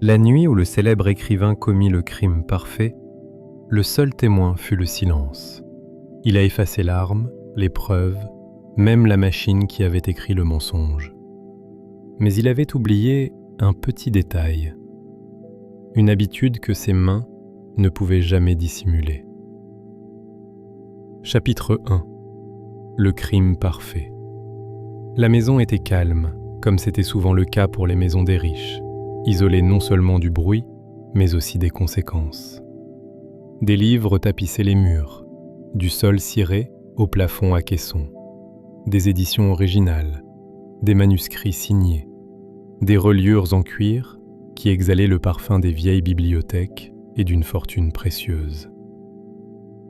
La nuit où le célèbre écrivain commit le crime parfait, le seul témoin fut le silence. Il a effacé l'arme, les preuves, même la machine qui avait écrit le mensonge. Mais il avait oublié un petit détail, une habitude que ses mains ne pouvaient jamais dissimuler. Chapitre 1. Le crime parfait. La maison était calme, comme c'était souvent le cas pour les maisons des riches, isolée non seulement du bruit, mais aussi des conséquences. Des livres tapissaient les murs, du sol ciré au plafond à caissons, des éditions originales, des manuscrits signés, des reliures en cuir qui exhalaient le parfum des vieilles bibliothèques et d'une fortune précieuse.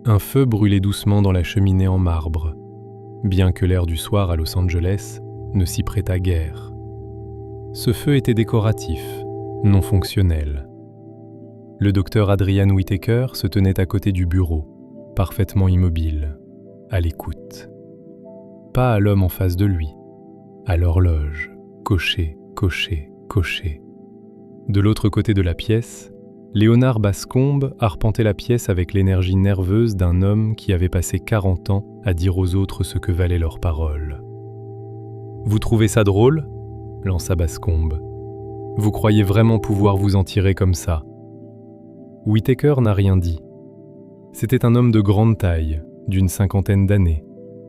Un feu brûlait doucement dans la cheminée en marbre, bien que l'air du soir à Los Angeles ne s'y prêtât guère. Ce feu était décoratif, non fonctionnel. Le docteur Adrian Whittaker se tenait à côté du bureau, parfaitement immobile, à l'écoute. Pas à l'homme en face de lui, à l'horloge, cocher, cocher, cocher. De l'autre côté de la pièce, Léonard Bascombe arpentait la pièce avec l'énergie nerveuse d'un homme qui avait passé 40 ans à dire aux autres ce que valaient leurs paroles. « Vous trouvez ça drôle ?» lança Bascombe. « Vous croyez vraiment pouvoir vous en tirer comme ça ?» Whittaker n'a rien dit. C'était un homme de grande taille, d'une 50aine d'années,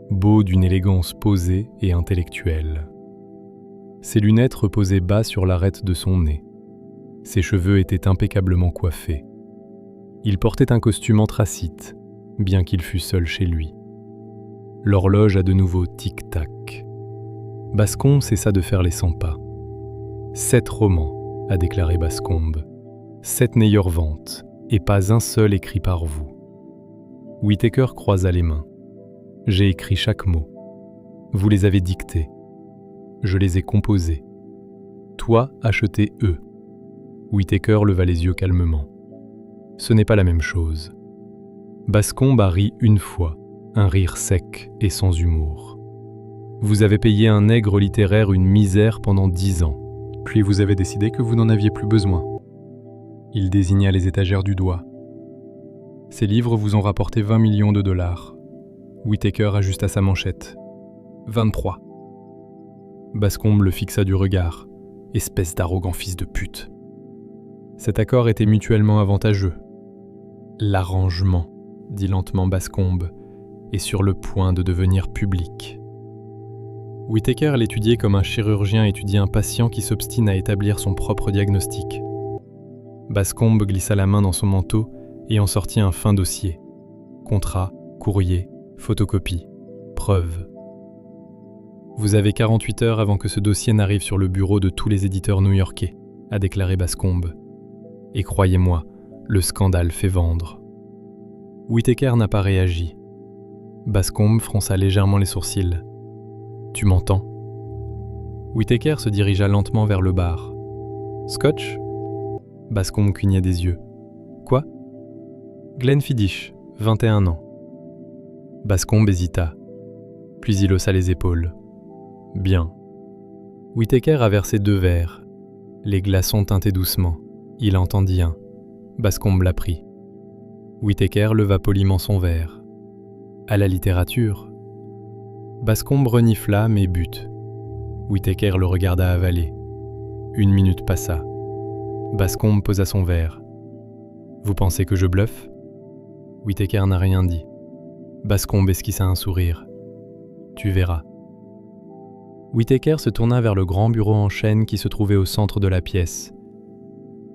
beau d'une élégance posée et intellectuelle. Ses lunettes reposaient bas sur l'arête de son nez. Ses cheveux étaient impeccablement coiffés. Il portait un costume anthracite, bien qu'il fût seul chez lui. L'horloge a de nouveau tic-tac. Bascombe cessa de faire les 100 pas. 7 romans, a déclaré Bascombe. 7 meilleures ventes, et pas un seul écrit par vous. Whittaker croisa les mains. J'ai écrit chaque mot. Vous les avez dictés. Je les ai composés. Toi, acheté eux. Whittaker leva les yeux calmement. Ce n'est pas la même chose. Bascombe a ri une fois, un rire sec et sans humour. Vous avez payé un nègre littéraire une misère pendant 10 ans, puis vous avez décidé que vous n'en aviez plus besoin. Il désigna les étagères du doigt. Ces livres vous ont rapporté 20 millions de dollars. Whittaker ajusta sa manchette. 23. Bascombe le fixa du regard. Espèce d'arrogant fils de pute. Cet accord était mutuellement avantageux. L'arrangement, dit lentement Bascombe, est sur le point de devenir public. Whittaker l'étudiait comme un chirurgien étudie un patient qui s'obstine à établir son propre diagnostic. Bascombe glissa la main dans son manteau et en sortit un fin dossier. Contrat, courrier, photocopie, preuves. Vous avez 48 heures avant que ce dossier n'arrive sur le bureau de tous les éditeurs new-yorkais, a déclaré Bascombe. Et croyez-moi, le scandale fait vendre. Whittaker n'a pas réagi. Bascombe fronça légèrement les sourcils. Tu m'entends ? Whittaker se dirigea lentement vers le bar. Scotch ? Bascombe clignait des yeux. Quoi ? Glenfiddich, 21 ans. Bascombe hésita. Puis il haussa les épaules. Bien. Whittaker a versé 2 verres. Les glaçons tintaient doucement. Il entendit un. Bascombe l'a pris. Whittaker leva poliment son verre. À la littérature. Bascombe renifla mais but. Whittaker le regarda avaler. 1 minute passa. Bascombe posa son verre. Vous pensez que je bluffe ? Whittaker n'a rien dit. Bascombe esquissa un sourire. Tu verras. Whittaker se tourna vers le grand bureau en chêne qui se trouvait au centre de la pièce.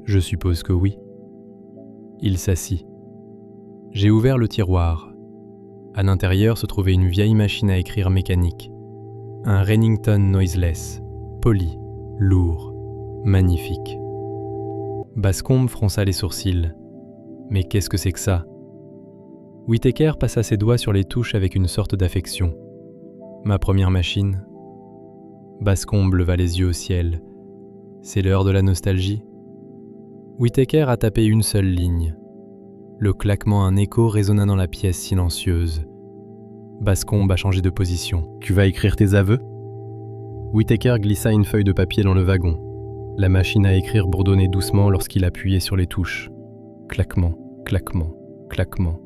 Je suppose que oui. Il s'assit. J'ai ouvert le tiroir. À l'intérieur se trouvait une vieille machine à écrire mécanique. Un Remington Noiseless, poli, lourd, magnifique. Bascombe fronça les sourcils. Mais qu'est-ce que c'est que ça ? Whittaker passa ses doigts sur les touches avec une sorte d'affection. Ma première machine. Bascombe leva les yeux au ciel. C'est l'heure de la nostalgie. Whittaker a tapé une seule ligne. Le claquement d'un écho résonna dans la pièce silencieuse. Bascombe a changé de position. Tu vas écrire tes aveux ? Whittaker glissa une feuille de papier dans le wagon. La machine à écrire bourdonnait doucement lorsqu'il appuyait sur les touches. Claquement, claquement, claquement.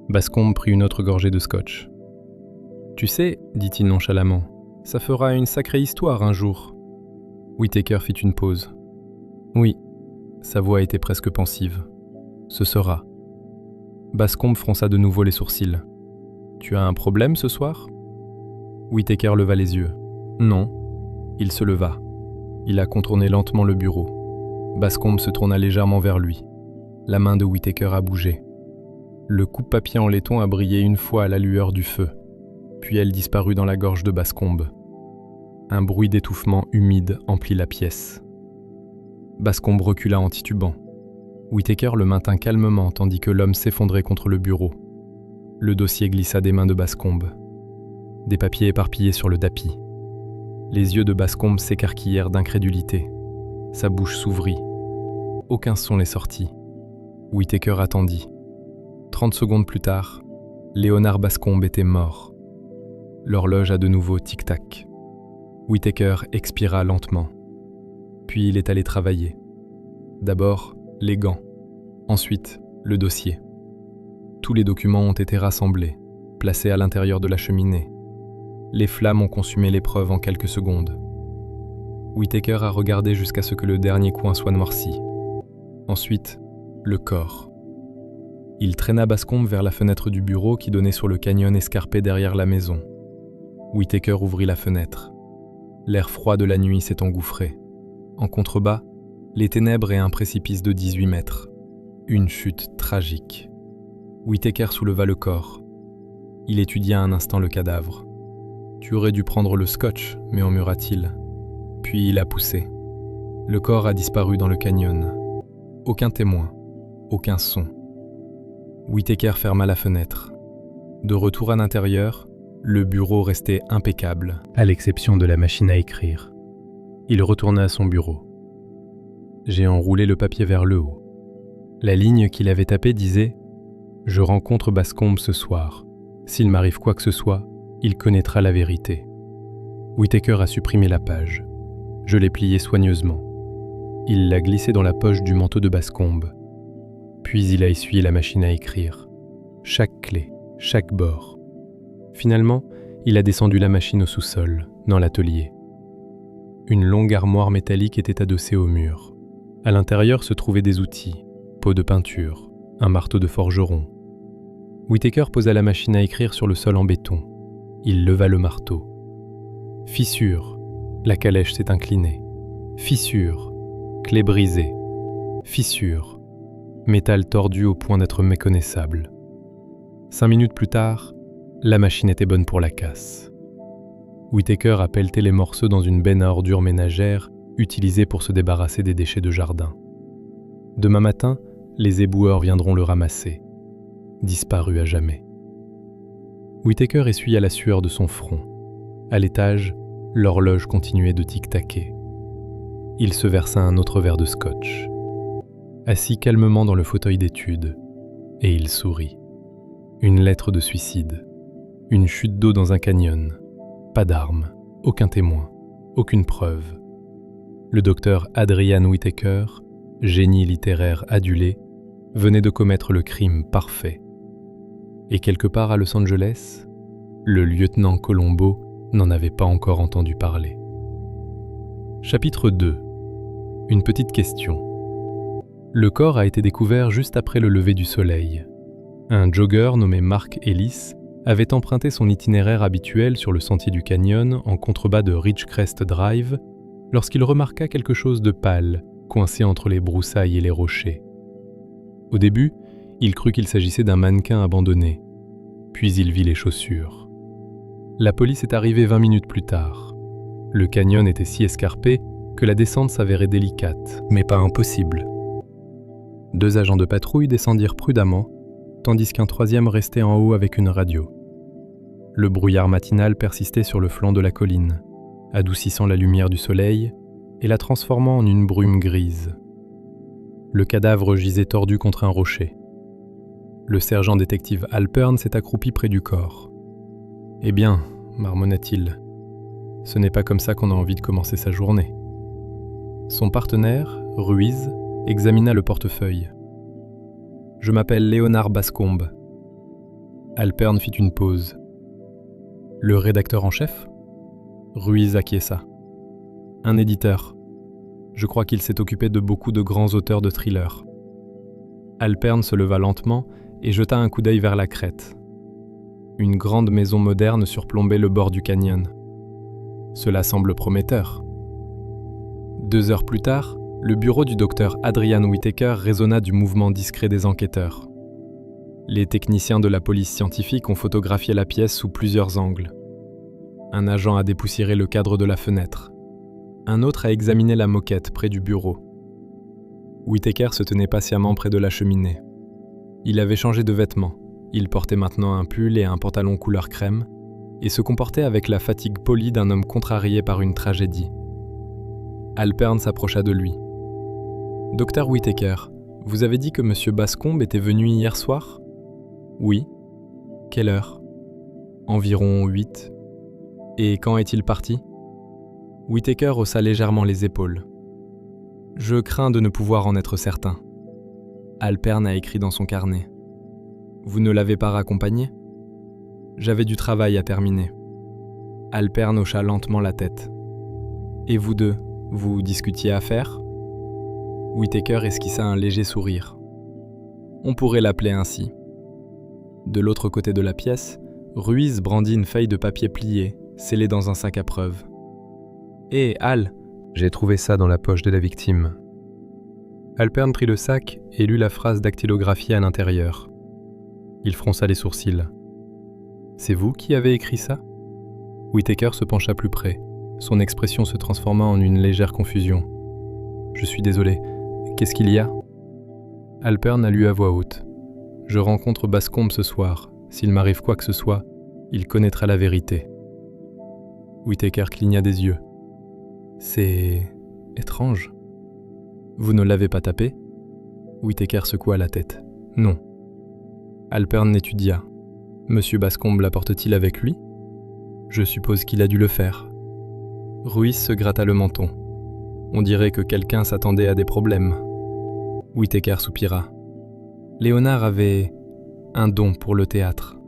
Bascombe prit une autre gorgée de scotch. « Tu sais, dit-il nonchalamment, ça fera une sacrée histoire un jour. » Whittaker fit une pause. « Oui. » Sa voix était presque pensive. « Ce sera. » Bascombe fronça de nouveau les sourcils. « Tu as un problème ce soir ?» Whittaker leva les yeux. « Non. » Il se leva. Il a contourné lentement le bureau. Bascombe se tourna légèrement vers lui. La main de Whittaker a bougé. Le coupe-papier en laiton a brillé une fois à la lueur du feu, puis elle disparut dans la gorge de Bascombe. Un bruit d'étouffement humide emplit la pièce. Bascombe recula en titubant. Whittaker le maintint calmement tandis que l'homme s'effondrait contre le bureau. Le dossier glissa des mains de Bascombe. Des papiers éparpillés sur le tapis. Les yeux de Bascombe s'écarquillèrent d'incrédulité. Sa bouche s'ouvrit. Aucun son n'est sorti. Whittaker attendit. 30 secondes plus tard, Léonard Bascombe était mort. L'horloge a de nouveau tic-tac. Whittaker expira lentement. Puis il est allé travailler. D'abord, les gants. Ensuite, le dossier. Tous les documents ont été rassemblés, placés à l'intérieur de la cheminée. Les flammes ont consumé l'épreuve en quelques secondes. Whittaker a regardé jusqu'à ce que le dernier coin soit noirci. Ensuite, le corps. Il traîna Bascombe vers la fenêtre du bureau qui donnait sur le canyon escarpé derrière la maison. Whittaker ouvrit la fenêtre. L'air froid de la nuit s'est engouffré. En contrebas, les ténèbres et un précipice de 18 mètres. Une chute tragique. Whittaker souleva le corps. Il étudia un instant le cadavre. « Tu aurais dû prendre le scotch » murmura-t-il. Puis il a poussé. Le corps a disparu dans le canyon. Aucun témoin, aucun son. Whittaker ferma la fenêtre. De retour à l'intérieur, le bureau restait impeccable, à l'exception de la machine à écrire. Il retourna à son bureau. J'ai enroulé le papier vers le haut. La ligne qu'il avait tapée disait « Je rencontre Bascombe ce soir. S'il m'arrive quoi que ce soit, il connaîtra la vérité. » Whittaker a supprimé la page. Je l'ai pliée soigneusement. Il l'a glissée dans la poche du manteau de Bascombe. Puis il a essuyé la machine à écrire. Chaque clé, chaque bord. Finalement, il a descendu la machine au sous-sol, dans l'atelier. Une longue armoire métallique était adossée au mur. À l'intérieur se trouvaient des outils, pots de peinture, un marteau de forgeron. Whittaker posa la machine à écrire sur le sol en béton. Il leva le marteau. Fissure. La calèche s'est inclinée. Fissure. Clé brisée. Fissure. Métal tordu au point d'être méconnaissable. 5 minutes plus tard, la machine était bonne pour la casse. Whittaker a pelleté les morceaux dans une benne à ordures ménagères utilisée pour se débarrasser des déchets de jardin. Demain matin, les éboueurs viendront le ramasser. Disparu à jamais. Whittaker essuya la sueur de son front. À l'étage, l'horloge continuait de tic-taquer. Il se versa un autre verre de scotch. Assis calmement dans le fauteuil d'étude, et il sourit. Une lettre de suicide. Une chute d'eau dans un canyon. Pas d'armes, aucun témoin, aucune preuve. Le docteur Adrian Whittaker, génie littéraire adulé, venait de commettre le crime parfait. Et quelque part à Los Angeles, le lieutenant Colombo n'en avait pas encore entendu parler. Chapitre 2. Une petite question. Le corps a été découvert juste après le lever du soleil. Un jogger nommé Mark Ellis avait emprunté son itinéraire habituel sur le sentier du canyon en contrebas de Ridgecrest Drive lorsqu'il remarqua quelque chose de pâle coincé entre les broussailles et les rochers. Au début, il crut qu'il s'agissait d'un mannequin abandonné, puis il vit les chaussures. La police est arrivée 20 minutes plus tard. Le canyon était si escarpé que la descente s'avérait délicate, mais pas impossible. 2 agents de patrouille descendirent prudemment, tandis qu'un troisième restait en haut avec une radio. Le brouillard matinal persistait sur le flanc de la colline, adoucissant la lumière du soleil et la transformant en une brume grise. Le cadavre gisait tordu contre un rocher. Le sergent détective Alpern s'est accroupi près du corps. « Eh bien, marmonna-t-il, ce n'est pas comme ça qu'on a envie de commencer sa journée. » Son partenaire, Ruiz, examina le portefeuille. « Je m'appelle Léonard Bascombe. » Alperne fit une pause. « Le rédacteur en chef ?» Ruiz acquiesça. « Un éditeur. Je crois qu'il s'est occupé de beaucoup de grands auteurs de thrillers. » Alperne se leva lentement et jeta un coup d'œil vers la crête. Une grande maison moderne surplombait le bord du canyon. Cela semble prometteur. 2 heures plus tard, le bureau du docteur Adrian Whittaker résonna du mouvement discret des enquêteurs. Les techniciens de la police scientifique ont photographié la pièce sous plusieurs angles. Un agent a dépoussiéré le cadre de la fenêtre. Un autre a examiné la moquette près du bureau. Whittaker se tenait patiemment près de la cheminée. Il avait changé de vêtements. Il portait maintenant un pull et un pantalon couleur crème et se comportait avec la fatigue polie d'un homme contrarié par une tragédie. Alperne s'approcha de lui. « Docteur Whittaker, vous avez dit que M. Bascombe était venu hier soir ?»« Oui. »« Quelle heure ?»« Environ 8. »« Et quand est-il parti ?» Whittaker haussa légèrement les épaules. « Je crains de ne pouvoir en être certain. » Alperne a écrit dans son carnet. « Vous ne l'avez pas raccompagné ?»« J'avais du travail à terminer. » Alperne hocha lentement la tête. « Et vous deux, vous discutiez affaires ?» Whittaker esquissa un léger sourire. « On pourrait l'appeler ainsi. » De l'autre côté de la pièce, Ruiz brandit une feuille de papier pliée, scellée dans un sac à preuves. « Hé, Al, j'ai trouvé ça dans la poche de la victime. » Alperne prit le sac et lut la phrase dactylographiée à l'intérieur. Il fronça les sourcils. « C'est vous qui avez écrit ça ?» Whittaker se pencha plus près. Son expression se transforma en une légère confusion. « Je suis désolé. Qu'est-ce qu'il y a ?» Alperne a lu à voix haute. « Je rencontre Bascombe ce soir. S'il m'arrive quoi que ce soit, il connaîtra la vérité. » Whittaker cligna des yeux. « C'est étrange. » « Vous ne l'avez pas tapé ?» Whittaker secoua la tête. « Non. » Alperne l'étudia. « Monsieur Bascombe l'apporte-t-il avec lui ?»« Je suppose qu'il a dû le faire. » Ruiz se gratta le menton. « On dirait que quelqu'un s'attendait à des problèmes. » Whittaker soupira. Léonard avait un don pour le théâtre.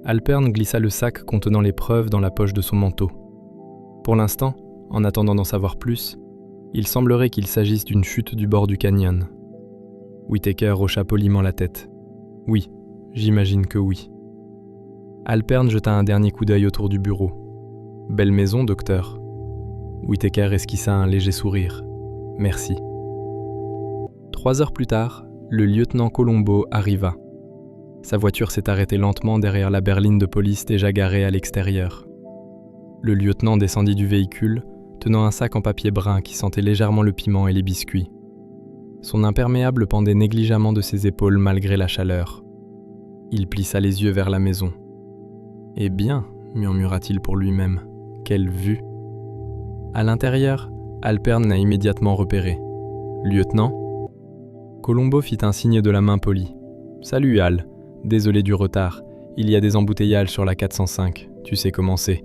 Alperne glissa le sac contenant les preuves dans la poche de son manteau. Pour l'instant, en attendant d'en savoir plus, il semblerait qu'il s'agisse d'une chute du bord du canyon. Whittaker hocha poliment la tête. « Oui, j'imagine que oui. » Alperne jeta un dernier coup d'œil autour du bureau. « Belle maison, docteur. » Whittaker esquissa un léger sourire. « Merci. » 3 heures plus tard, le lieutenant Colombo arriva. Sa voiture s'est arrêtée lentement derrière la berline de police déjà garée à l'extérieur. Le lieutenant descendit du véhicule, tenant un sac en papier brun qui sentait légèrement le piment et les biscuits. Son imperméable pendait négligemment de ses épaules malgré la chaleur. Il plissa les yeux vers la maison. « Eh bien, » murmura-t-il pour lui-même, « quelle vue !» À l'intérieur, Alperne l'a immédiatement repéré. « Lieutenant ?» Colombo fit un signe de la main polie. « Salut Al, désolé du retard, il y a des embouteillages sur la 405, tu sais comment c'est.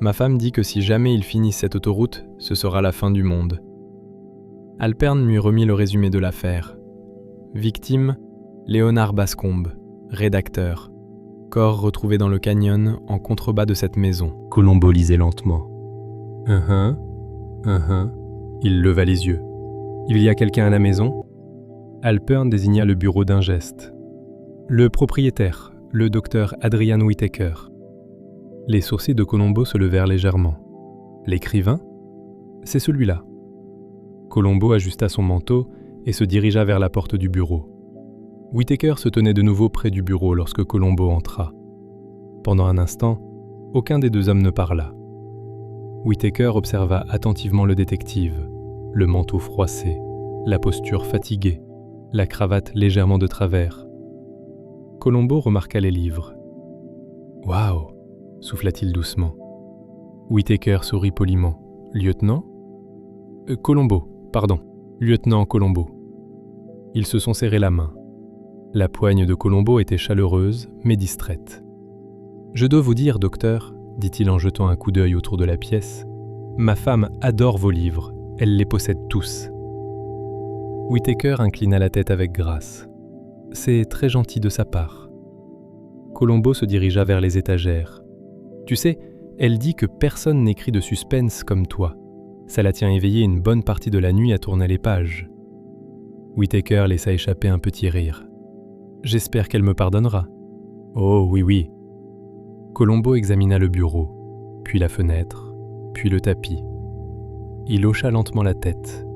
Ma femme dit que si jamais ils finissent cette autoroute, ce sera la fin du monde. » Alperne lui remit le résumé de l'affaire. Victime, Léonard Bascombe, rédacteur. Corps retrouvé dans le canyon en contrebas de cette maison. Colombo lisait lentement. Il leva les yeux. Il y a quelqu'un à la maison ? Alperne désigna le bureau d'un geste. Le propriétaire, le docteur Adrian Whittaker. Les sourcils de Colombo se levèrent légèrement. L'écrivain ? C'est celui-là. Colombo ajusta son manteau et se dirigea vers la porte du bureau. Whittaker se tenait de nouveau près du bureau lorsque Colombo entra. Pendant un instant, aucun des deux hommes ne parla. Whittaker observa attentivement le détective, le manteau froissé, la posture fatiguée, la cravate légèrement de travers. Colombo remarqua les livres. « Waouh !» souffla-t-il doucement. Whittaker sourit poliment. « Lieutenant ?»« Colombo, pardon, lieutenant Colombo. » Ils se sont serrés la main. La poigne de Colombo était chaleureuse, mais distraite. « Je dois vous dire, docteur, dit-il en jetant un coup d'œil autour de la pièce, ma femme adore vos livres, Elle les possède tous. Whittaker inclina la tête avec grâce. C'est très gentil de sa part. Colombo se dirigea vers les étagères. Tu sais, elle dit que personne n'écrit de suspense comme toi. Ça la tient éveillée une bonne partie de la nuit à tourner les pages. Whittaker laissa échapper un petit rire. J'espère qu'elle me pardonnera. Oh oui, oui. Colombo examina le bureau, puis la fenêtre, puis le tapis. Il hocha lentement la tête.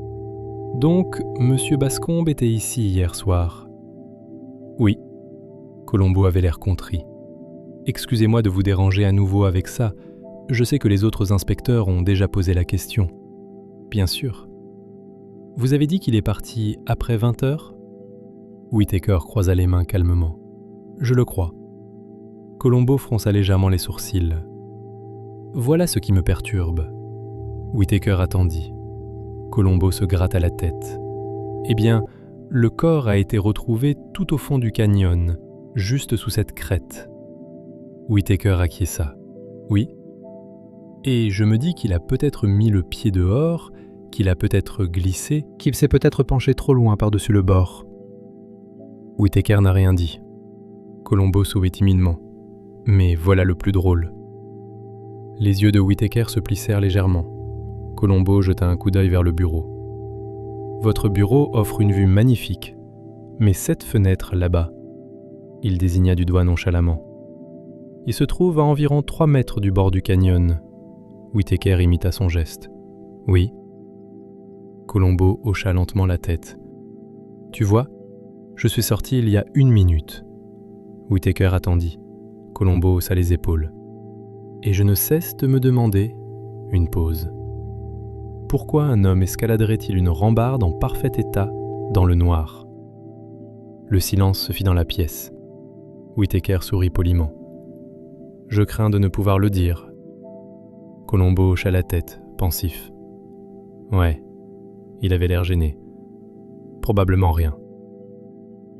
Donc, Monsieur Bascombe était ici hier soir. Oui. Colombo avait l'air contrit. Excusez-moi de vous déranger à nouveau avec ça. Je sais que les autres inspecteurs ont déjà posé la question. Bien sûr. Vous avez dit qu'il est parti après 20 heures ? Whittaker croisa les mains calmement. Je le crois. Colombo fronça légèrement les sourcils. Voilà ce qui me perturbe. Whittaker attendit. Colombo se gratta la tête. Eh bien, le corps a été retrouvé tout au fond du canyon, juste sous cette crête. Whittaker acquiesça. Oui. Et je me dis qu'il a peut-être mis le pied dehors, qu'il a peut-être glissé, qu'il s'est peut-être penché trop loin par-dessus le bord. Whittaker n'a rien dit. Colombo sourit timidement. Mais voilà le plus drôle. Les yeux de Whittaker se plissèrent légèrement. Colombo jeta un coup d'œil vers le bureau. Votre bureau offre une vue magnifique, mais cette fenêtre là-bas, il désigna du doigt nonchalamment. Il se trouve à environ 3 mètres du bord du canyon. Whittaker imita son geste. Oui. Colombo hocha lentement la tête. Tu vois, je suis sorti il y a 1 minute. Whittaker attendit. Colombo haussa les épaules. Et je ne cesse de me demander, une pause. Pourquoi un homme escaladerait-il une rambarde en parfait état dans le noir ? Le silence se fit dans la pièce. Whittaker sourit poliment. Je crains de ne pouvoir le dire. Colombo hocha la tête, pensif. Ouais, il avait l'air gêné. Probablement rien.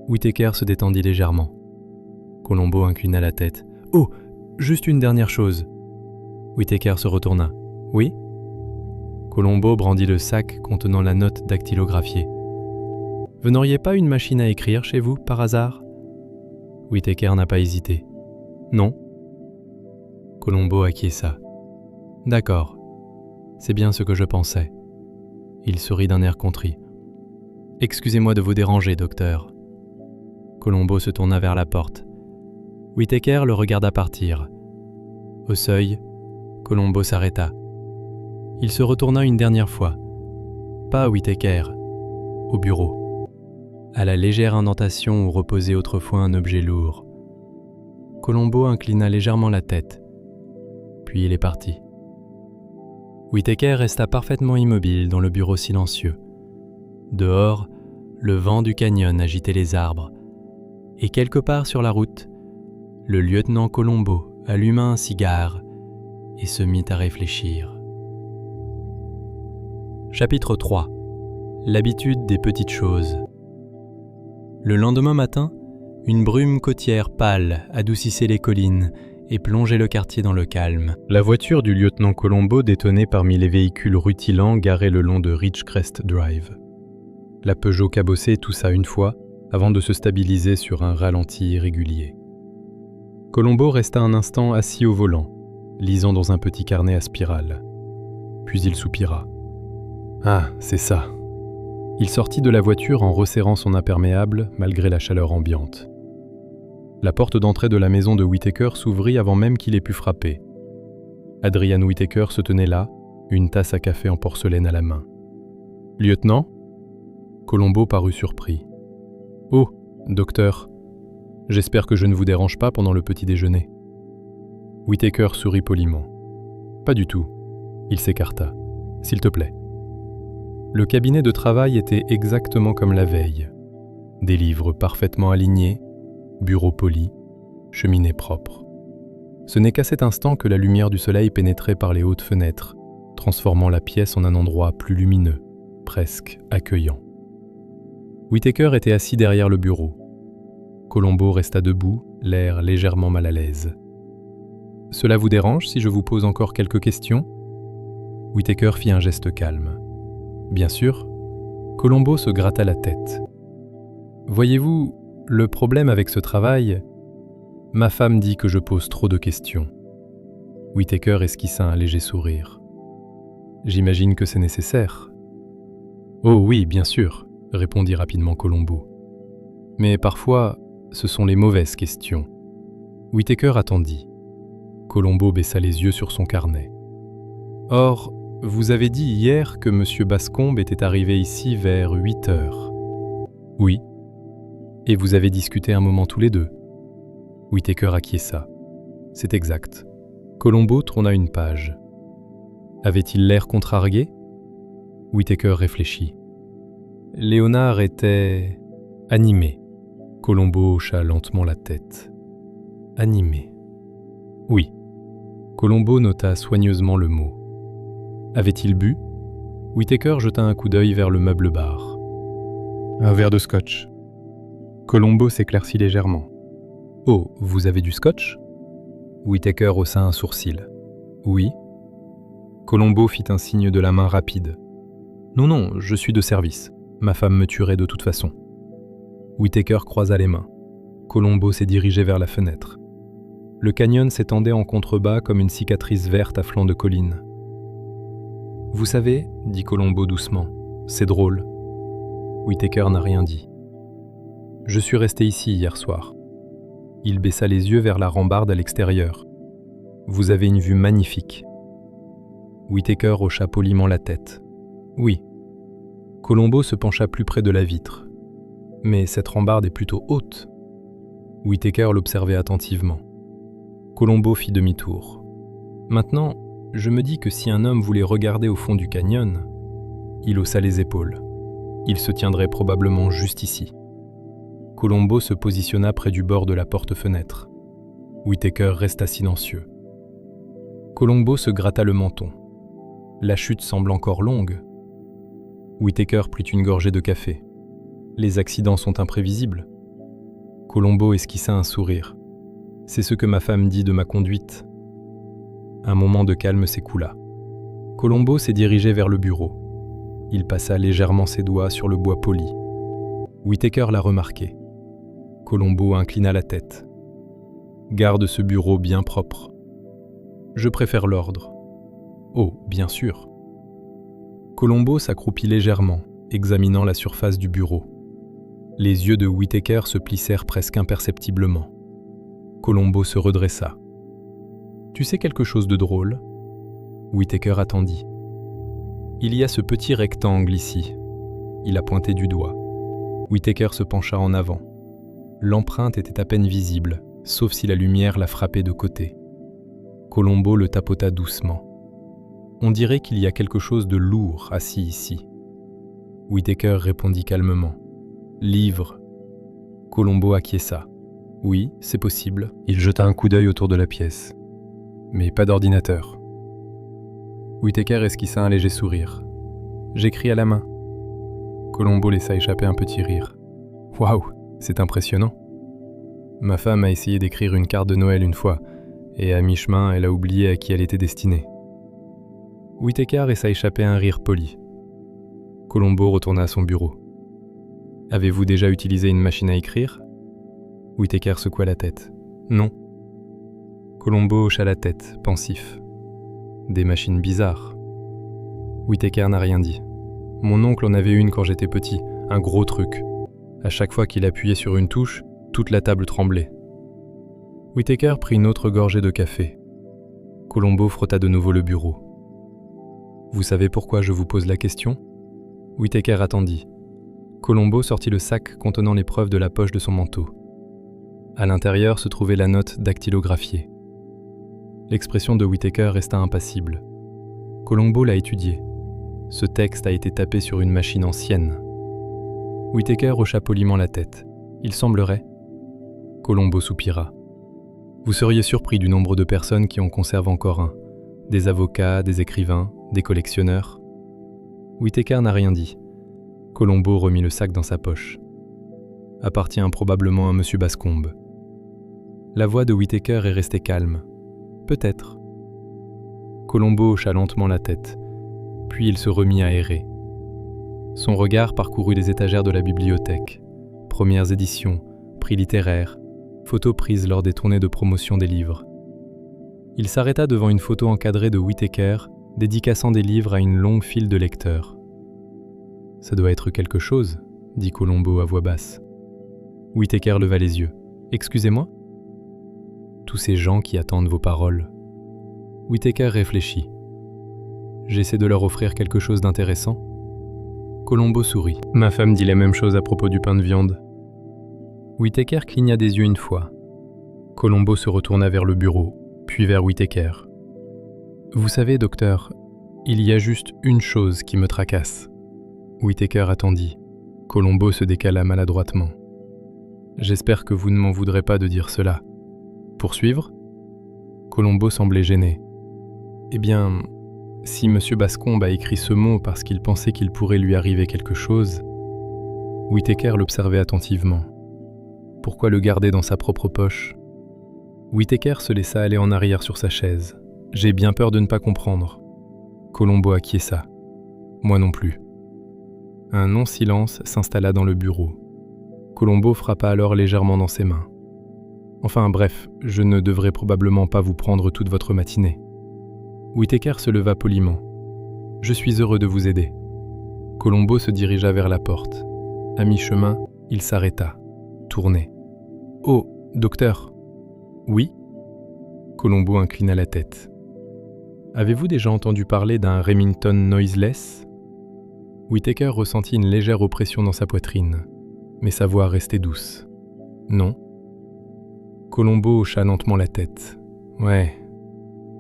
Whittaker se détendit légèrement. Colombo inclina la tête. Oh, juste une dernière chose. Whittaker se retourna. Oui ? Colombo brandit le sac contenant la note dactylographiée. Vous n'auriez pas une machine à écrire chez vous, par hasard ? Whittaker n'a pas hésité. Non. Colombo acquiesça. D'accord. C'est bien ce que je pensais. Il sourit d'un air contrit. Excusez-moi de vous déranger, docteur. Colombo se tourna vers la porte. Whittaker le regarda partir. Au seuil, Colombo s'arrêta. Il se retourna une dernière fois. Pas Whittaker, au bureau, à la légère indentation où reposait autrefois un objet lourd. Colombo inclina légèrement la tête, puis il est parti. Whittaker resta parfaitement immobile dans le bureau silencieux. Dehors, le vent du canyon agitait les arbres, et quelque part sur la route, le lieutenant Colombo alluma un cigare et se mit à réfléchir. Chapitre 3. L'habitude des petites choses. Le lendemain matin, une brume côtière pâle adoucissait les collines et plongeait le quartier dans le calme. La voiture du lieutenant Colombo détonnait parmi les véhicules rutilants garés le long de Ridgecrest Drive. La Peugeot cabossée toussa une fois avant de se stabiliser sur un ralenti irrégulier. Colombo resta un instant assis au volant, lisant dans un petit carnet à spirale. Puis il soupira. Ah, c'est ça. Il sortit de la voiture en resserrant son imperméable malgré la chaleur ambiante. La porte d'entrée de la maison de Whittaker s'ouvrit avant même qu'il ait pu frapper. Adrian Whittaker se tenait là, une tasse à café en porcelaine à la main. « Lieutenant ?» Colombo parut surpris. « Oh, docteur, j'espère que je ne vous dérange pas pendant le petit déjeuner. » Whittaker sourit poliment. « Pas du tout. » Il s'écarta. « S'il te plaît. » Le cabinet de travail était exactement comme la veille. Des livres parfaitement alignés, bureau poli, cheminée propre. Ce n'est qu'à cet instant que la lumière du soleil pénétrait par les hautes fenêtres, transformant la pièce en un endroit plus lumineux, presque accueillant. Whittaker était assis derrière le bureau. Colombo resta debout, l'air légèrement mal à l'aise. « Cela vous dérange si je vous pose encore quelques questions ?» Whittaker fit un geste calme. « Bien sûr, Colombo se gratta la tête. Voyez-vous, le problème avec ce travail, ma femme dit que je pose trop de questions. Whittaker esquissa un léger sourire. J'imagine que c'est nécessaire. Oh oui, bien sûr, répondit rapidement Colombo. Mais parfois, ce sont les mauvaises questions. Whittaker attendit. Colombo baissa les yeux sur son carnet. Or, vous avez dit hier que M. Bascombe était arrivé ici vers 8 heures. Oui. Et vous avez discuté un moment tous les deux. Whittaker acquiesça. C'est exact. Colombo tourna une page. Avait-il l'air contrarié? Whittaker réfléchit. Léonard était animé. Colombo hocha lentement la tête. Animé. Oui. Colombo nota soigneusement le mot. Avait-il bu? Whittaker jeta un coup d'œil vers le meuble-bar. Un verre de scotch. Colombo s'éclaircit légèrement. Oh, vous avez du scotch? Whittaker haussa un sourcil. Oui. Colombo fit un signe de la main rapide. Non, non, je suis de service. Ma femme me tuerait de toute façon. Whittaker croisa les mains. Colombo s'est dirigé vers la fenêtre. Le canyon s'étendait en contrebas comme une cicatrice verte à flanc de colline. Vous savez, dit Colombo doucement, c'est drôle. Whittaker n'a rien dit. Je suis resté ici hier soir. Il baissa les yeux vers la rambarde à l'extérieur. Vous avez une vue magnifique. Whittaker hocha poliment la tête. Oui. Colombo se pencha plus près de la vitre. Mais cette rambarde est plutôt haute. Whittaker l'observait attentivement. Colombo fit demi-tour. Maintenant, je me dis que si un homme voulait regarder au fond du canyon, il haussa les épaules. Il se tiendrait probablement juste ici. Colombo se positionna près du bord de la porte-fenêtre. Whittaker resta silencieux. Colombo se gratta le menton. La chute semble encore longue. Whittaker prit une gorgée de café. Les accidents sont imprévisibles. Colombo esquissa un sourire. C'est ce que ma femme dit de ma conduite. Un moment de calme s'écoula. Colombo s'est dirigé vers le bureau. Il passa légèrement ses doigts sur le bois poli. Whittaker l'a remarqué. Colombo inclina la tête. Garde ce bureau bien propre. Je préfère l'ordre. Oh, bien sûr. Colombo s'accroupit légèrement, examinant la surface du bureau. Les yeux de Whittaker se plissèrent presque imperceptiblement. Colombo se redressa. Tu sais quelque chose de drôle? Whittaker attendit. Il y a ce petit rectangle ici. Il a pointé du doigt. Whittaker se pencha en avant. L'empreinte était à peine visible, sauf si la lumière la frappait de côté. Colombo le tapota doucement. On dirait qu'il y a quelque chose de lourd assis ici. Whittaker répondit calmement. Livre. Colombo acquiesça. Oui, c'est possible. Il jeta un coup d'œil autour de la pièce. Mais pas d'ordinateur. Whittaker esquissa un léger sourire. J'écris à la main. Colombo laissa échapper un petit rire. Waouh, c'est impressionnant. Ma femme a essayé d'écrire une carte de Noël une fois, et à mi-chemin, elle a oublié à qui elle était destinée. Whittaker laissa échapper un rire poli. Colombo retourna à son bureau. Avez-vous déjà utilisé une machine à écrire? Whittaker secoua la tête. Non. Colombo hocha la tête, pensif. Des machines bizarres. Whittaker n'a rien dit. Mon oncle en avait une quand j'étais petit, un gros truc. À chaque fois qu'il appuyait sur une touche, toute la table tremblait. Whittaker prit une autre gorgée de café. Colombo frotta de nouveau le bureau. Vous savez pourquoi je vous pose la question? Whittaker attendit. Colombo sortit le sac contenant les preuves de la poche de son manteau. À l'intérieur se trouvait la note dactylographiée. L'expression de Whittaker resta impassible. Colombo l'a étudiée. Ce texte a été tapé sur une machine ancienne. Whittaker hocha poliment la tête. Il semblerait. Colombo soupira. Vous seriez surpris du nombre de personnes qui en conservent encore un. Des avocats, des écrivains, des collectionneurs. Whittaker n'a rien dit. Colombo remit le sac dans sa poche. Appartient probablement à M. Bascombe. La voix de Whittaker est restée calme. Peut-être. Colombo hocha lentement la tête, puis il se remit à errer. Son regard parcourut les étagères de la bibliothèque. Premières éditions, prix littéraires, photos prises lors des tournées de promotion des livres. Il s'arrêta devant une photo encadrée de Whittaker, dédicaçant des livres à une longue file de lecteurs. « Ça doit être quelque chose », dit Colombo à voix basse. Whittaker leva les yeux. « Excusez-moi » ? Tous ces gens qui attendent vos paroles. Whittaker réfléchit. « J'essaie de leur offrir quelque chose d'intéressant ?» Colombo sourit. « Ma femme dit la même chose à propos du pain de viande. » Whittaker cligna des yeux une fois. Colombo se retourna vers le bureau, puis vers Whittaker. « Vous savez, docteur, il y a juste une chose qui me tracasse. » Whittaker attendit. Colombo se décala maladroitement. « J'espère que vous ne m'en voudrez pas de dire cela. Poursuivre ?» Colombo semblait gêné. « Eh bien, si M. Bascombe a écrit ce mot parce qu'il pensait qu'il pourrait lui arriver quelque chose... » Whittaker l'observait attentivement. Pourquoi le garder dans sa propre poche ? Whittaker se laissa aller en arrière sur sa chaise. « J'ai bien peur de ne pas comprendre. » Colombo acquiesça. « Moi non plus. » Un non-silence s'installa dans le bureau. Colombo frappa alors légèrement dans ses mains. « Enfin bref, je ne devrais probablement pas vous prendre toute votre matinée. » Whittaker se leva poliment. « Je suis heureux de vous aider. » Colombo se dirigea vers la porte. À mi-chemin, il s'arrêta, tourné. « Oh, docteur !»« Oui ?» Colombo inclina la tête. « Avez-vous déjà entendu parler d'un Remington Noiseless ?» Whittaker ressentit une légère oppression dans sa poitrine, mais sa voix restait douce. « Non ?» Colombo hocha lentement la tête. « Ouais. »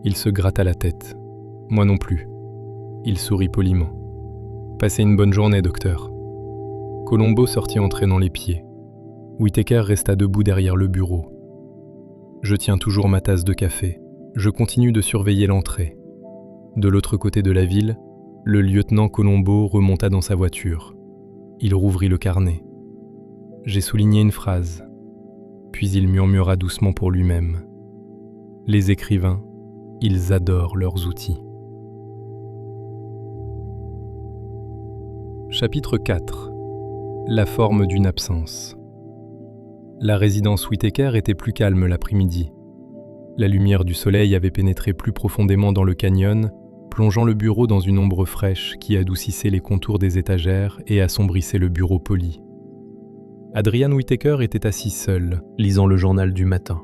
Il se gratta la tête. « Moi non plus. » Il sourit poliment. « Passez une bonne journée, docteur. » Colombo sortit en traînant les pieds. Whittaker resta debout derrière le bureau. « Je tiens toujours ma tasse de café. Je continue de surveiller l'entrée. » De l'autre côté de la ville, le lieutenant Colombo remonta dans sa voiture. Il rouvrit le carnet. J'ai souligné une phrase. Puis il murmura doucement pour lui-même. Les écrivains, ils adorent leurs outils. Chapitre 4. La forme d'une absence. La résidence Whittaker était plus calme l'après-midi. La lumière du soleil avait pénétré plus profondément dans le canyon, plongeant le bureau dans une ombre fraîche qui adoucissait les contours des étagères et assombrissait le bureau poli. Adrian Whittaker était assis seul, lisant le journal du matin.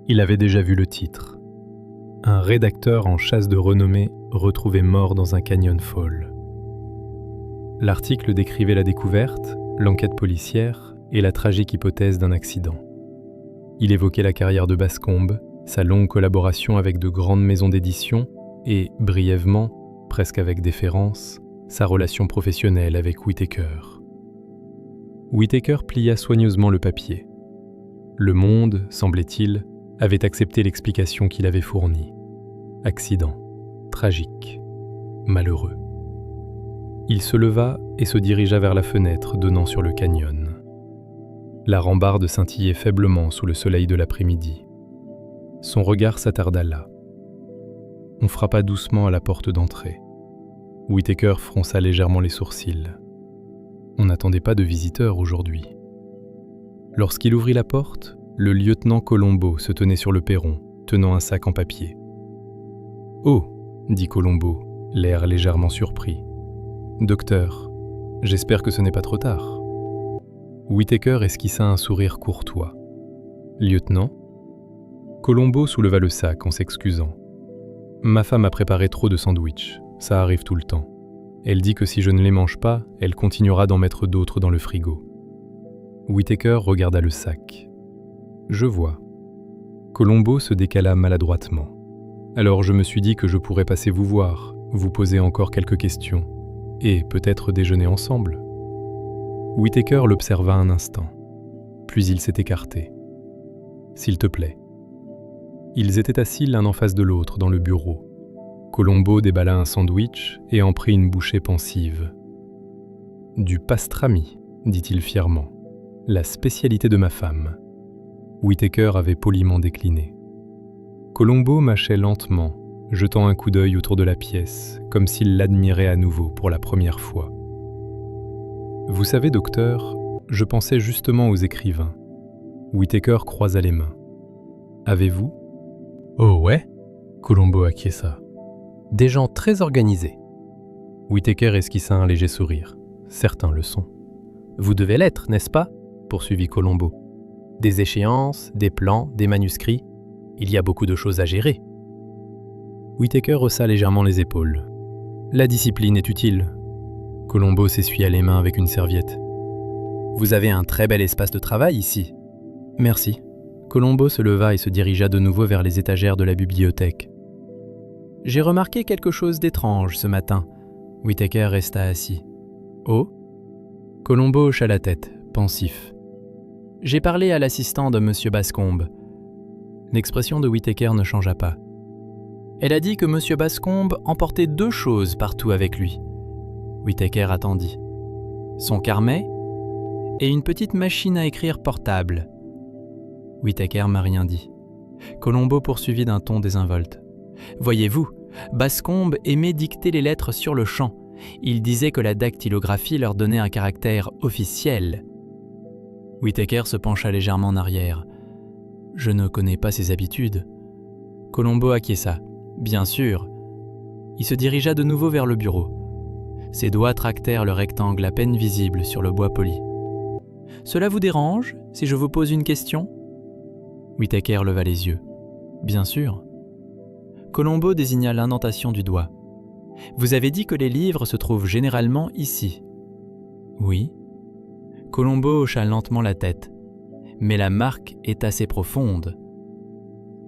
Il avait déjà vu le titre. Un rédacteur en chasse de renommée retrouvé mort dans un canyon fall. L'article décrivait la découverte, l'enquête policière et la tragique hypothèse d'un accident. Il évoquait la carrière de Bascombe, sa longue collaboration avec de grandes maisons d'édition et, brièvement, presque avec déférence, sa relation professionnelle avec Whittaker. Whittaker plia soigneusement le papier. Le Monde, semblait-il, avait accepté l'explication qu'il avait fournie. Accident, tragique, malheureux. Il se leva et se dirigea vers la fenêtre donnant sur le canyon. La rambarde scintillait faiblement sous le soleil de l'après-midi. Son regard s'attarda là. On frappa doucement à la porte d'entrée. Whittaker fronça légèrement les sourcils. On n'attendait pas de visiteurs aujourd'hui. Lorsqu'il ouvrit la porte, le lieutenant Colombo se tenait sur le perron, tenant un sac en papier. « Oh !» dit Colombo, l'air légèrement surpris. « Docteur, j'espère que ce n'est pas trop tard. » Whittaker esquissa un sourire courtois. « Lieutenant ?» Colombo souleva le sac en s'excusant. « Ma femme a préparé trop de sandwichs, ça arrive tout le temps. Elle dit que si je ne les mange pas, elle continuera d'en mettre d'autres dans le frigo. » Whittaker regarda le sac. « Je vois. » Colombo se décala maladroitement. « Alors je me suis dit que je pourrais passer vous voir, vous poser encore quelques questions, et peut-être déjeuner ensemble. » Whittaker l'observa un instant, puis il s'est écarté. « S'il te plaît. » Ils étaient assis l'un en face de l'autre dans le bureau. Colombo déballa un sandwich et en prit une bouchée pensive. « Du pastrami, dit-il fièrement, la spécialité de ma femme. » Whittaker avait poliment décliné. Colombo mâchait lentement, jetant un coup d'œil autour de la pièce, comme s'il l'admirait à nouveau pour la première fois. Vous savez, docteur, je pensais justement aux écrivains. Whittaker croisa les mains. Avez-vous ? Oh ouais ? Colombo acquiesça. Des gens très organisés. Whittaker esquissa un léger sourire. Certains le sont. Vous devez l'être, n'est-ce pas ? Poursuivit Colombo. Des échéances, des plans, des manuscrits. Il y a beaucoup de choses à gérer. Whittaker haussa légèrement les épaules. La discipline est utile. Colombo s'essuya les mains avec une serviette. Vous avez un très bel espace de travail ici. Merci. Colombo se leva et se dirigea de nouveau vers les étagères de la bibliothèque. J'ai remarqué quelque chose d'étrange ce matin. Whittaker resta assis. Oh ? Colombo hocha la tête, pensif. J'ai parlé à l'assistant de M. Bascombe. L'expression de Whittaker ne changea pas. Elle a dit que M. Bascombe emportait 2 choses partout avec lui. Whittaker attendit. Son carnet et une petite machine à écrire portable. Whittaker m'a rien dit. Colombo poursuivit d'un ton désinvolte. Voyez-vous, Bascombe aimait dicter les lettres sur le champ. Il disait que la dactylographie leur donnait un caractère officiel. Whittaker se pencha légèrement en arrière. Je ne connais pas ses habitudes. Colombo acquiesça. Bien sûr. Il se dirigea de nouveau vers le bureau. Ses doigts tractèrent le rectangle à peine visible sur le bois poli. Cela vous dérange si je vous pose une question ? Whittaker leva les yeux. Bien sûr. Colombo désigna l'indentation du doigt. Vous avez dit que les livres se trouvent généralement ici. Oui. Colombo hocha lentement la tête. Mais la marque est assez profonde.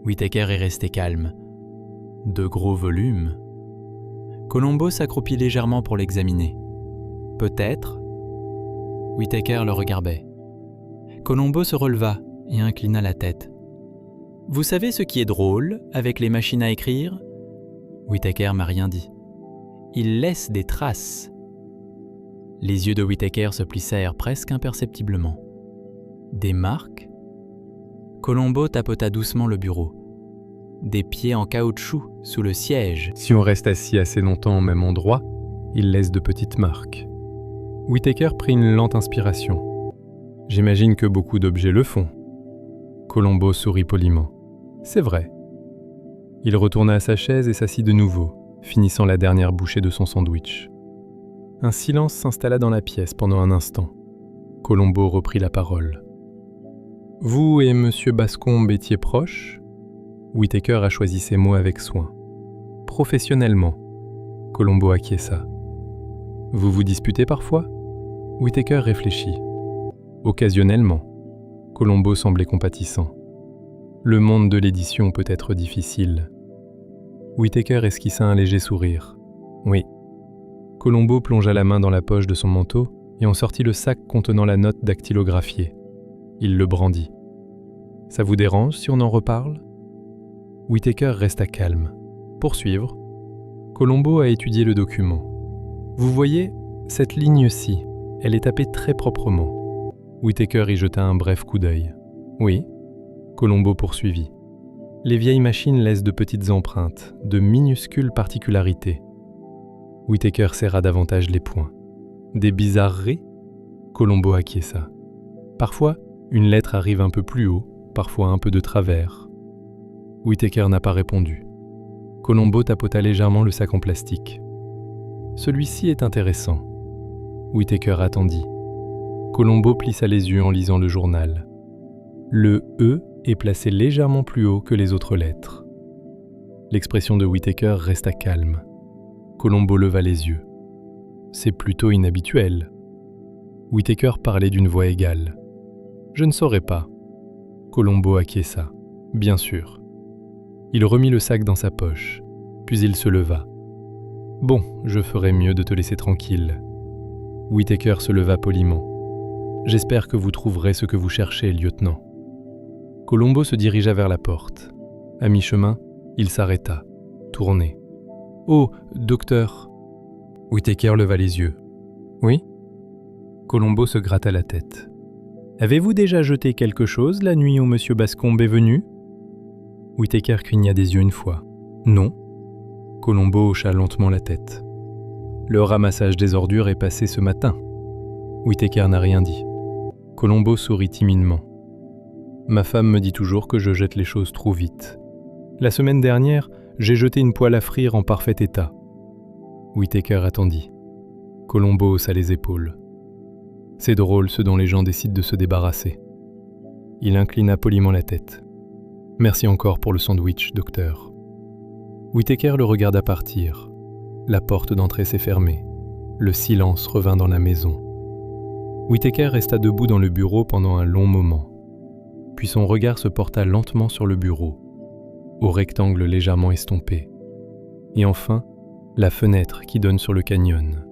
Whittaker est resté calme. De gros volumes. Colombo s'accroupit légèrement pour l'examiner. Peut-être. Whittaker le regardait. Colombo se releva et inclina la tête. Vous savez ce qui est drôle avec les machines à écrire ? Whittaker m'a rien dit. Ils laissent des traces. Les yeux de Whittaker se plissèrent presque imperceptiblement. Des marques ? Colombo tapota doucement le bureau. Des pieds en caoutchouc sous le siège. Si on reste assis assez longtemps au même endroit, il laisse de petites marques. Whittaker prit une lente inspiration. J'imagine que beaucoup d'objets le font. Colombo sourit poliment. C'est vrai. Il retourna à sa chaise et s'assit de nouveau, finissant la dernière bouchée de son sandwich. Un silence s'installa dans la pièce pendant un instant. Colombo reprit la parole. Vous et M. Bascombe étiez proches ? Whittaker a choisi ses mots avec soin. Professionnellement. Colombo acquiesça. Vous vous disputez parfois ? Whittaker réfléchit. Occasionnellement. Colombo semblait compatissant. Le monde de l'édition peut être difficile. Whittaker esquissa un léger sourire. Oui. Colombo plongea la main dans la poche de son manteau et en sortit le sac contenant la note dactylographiée. Il le brandit. Ça vous dérange si on en reparle ? Whittaker resta calme. Poursuivre. Colombo a étudié le document. Vous voyez, cette ligne-ci, elle est tapée très proprement. Whittaker y jeta un bref coup d'œil. Oui. Colombo poursuivit. Les vieilles machines laissent de petites empreintes, de minuscules particularités. Whittaker serra davantage les poings. Des bizarreries ? Colombo acquiesça. Parfois, une lettre arrive un peu plus haut, parfois un peu de travers. Whittaker n'a pas répondu. Colombo tapota légèrement le sac en plastique. Celui-ci est intéressant. Whittaker attendit. Colombo plissa les yeux en lisant le journal. Le « E » est placé légèrement plus haut que les autres lettres. L'expression de Whittaker resta calme. Colombo leva les yeux. C'est plutôt inhabituel. Whittaker parlait d'une voix égale. Je ne saurais pas. Colombo acquiesça. Bien sûr. Il remit le sac dans sa poche, puis il se leva. Bon, je ferais mieux de te laisser tranquille. Whittaker se leva poliment. J'espère que vous trouverez ce que vous cherchez, lieutenant. Colombo se dirigea vers la porte. À mi-chemin, il s'arrêta, tourné. Oh, docteur. Whittaker leva les yeux. Oui ? Colombo se gratta la tête. Avez-vous déjà jeté quelque chose la nuit où M. Bascombe est venu ? Whittaker cligna des yeux une fois. Non. Colombo hocha lentement la tête. Le ramassage des ordures est passé ce matin. Whittaker n'a rien dit. Colombo sourit timidement. Ma femme me dit toujours que je jette les choses trop vite. La semaine dernière, j'ai jeté une poêle à frire en parfait état. Whittaker attendit. Colombo haussa les épaules. C'est drôle ce dont les gens décident de se débarrasser. Il inclina poliment la tête. Merci encore pour le sandwich, docteur. Whittaker le regarda partir. La porte d'entrée s'est fermée. Le silence revint dans la maison. Whittaker resta debout dans le bureau pendant un long moment. Puis son regard se porta lentement sur le bureau, au rectangle légèrement estompé. Et enfin, la fenêtre qui donne sur le canyon.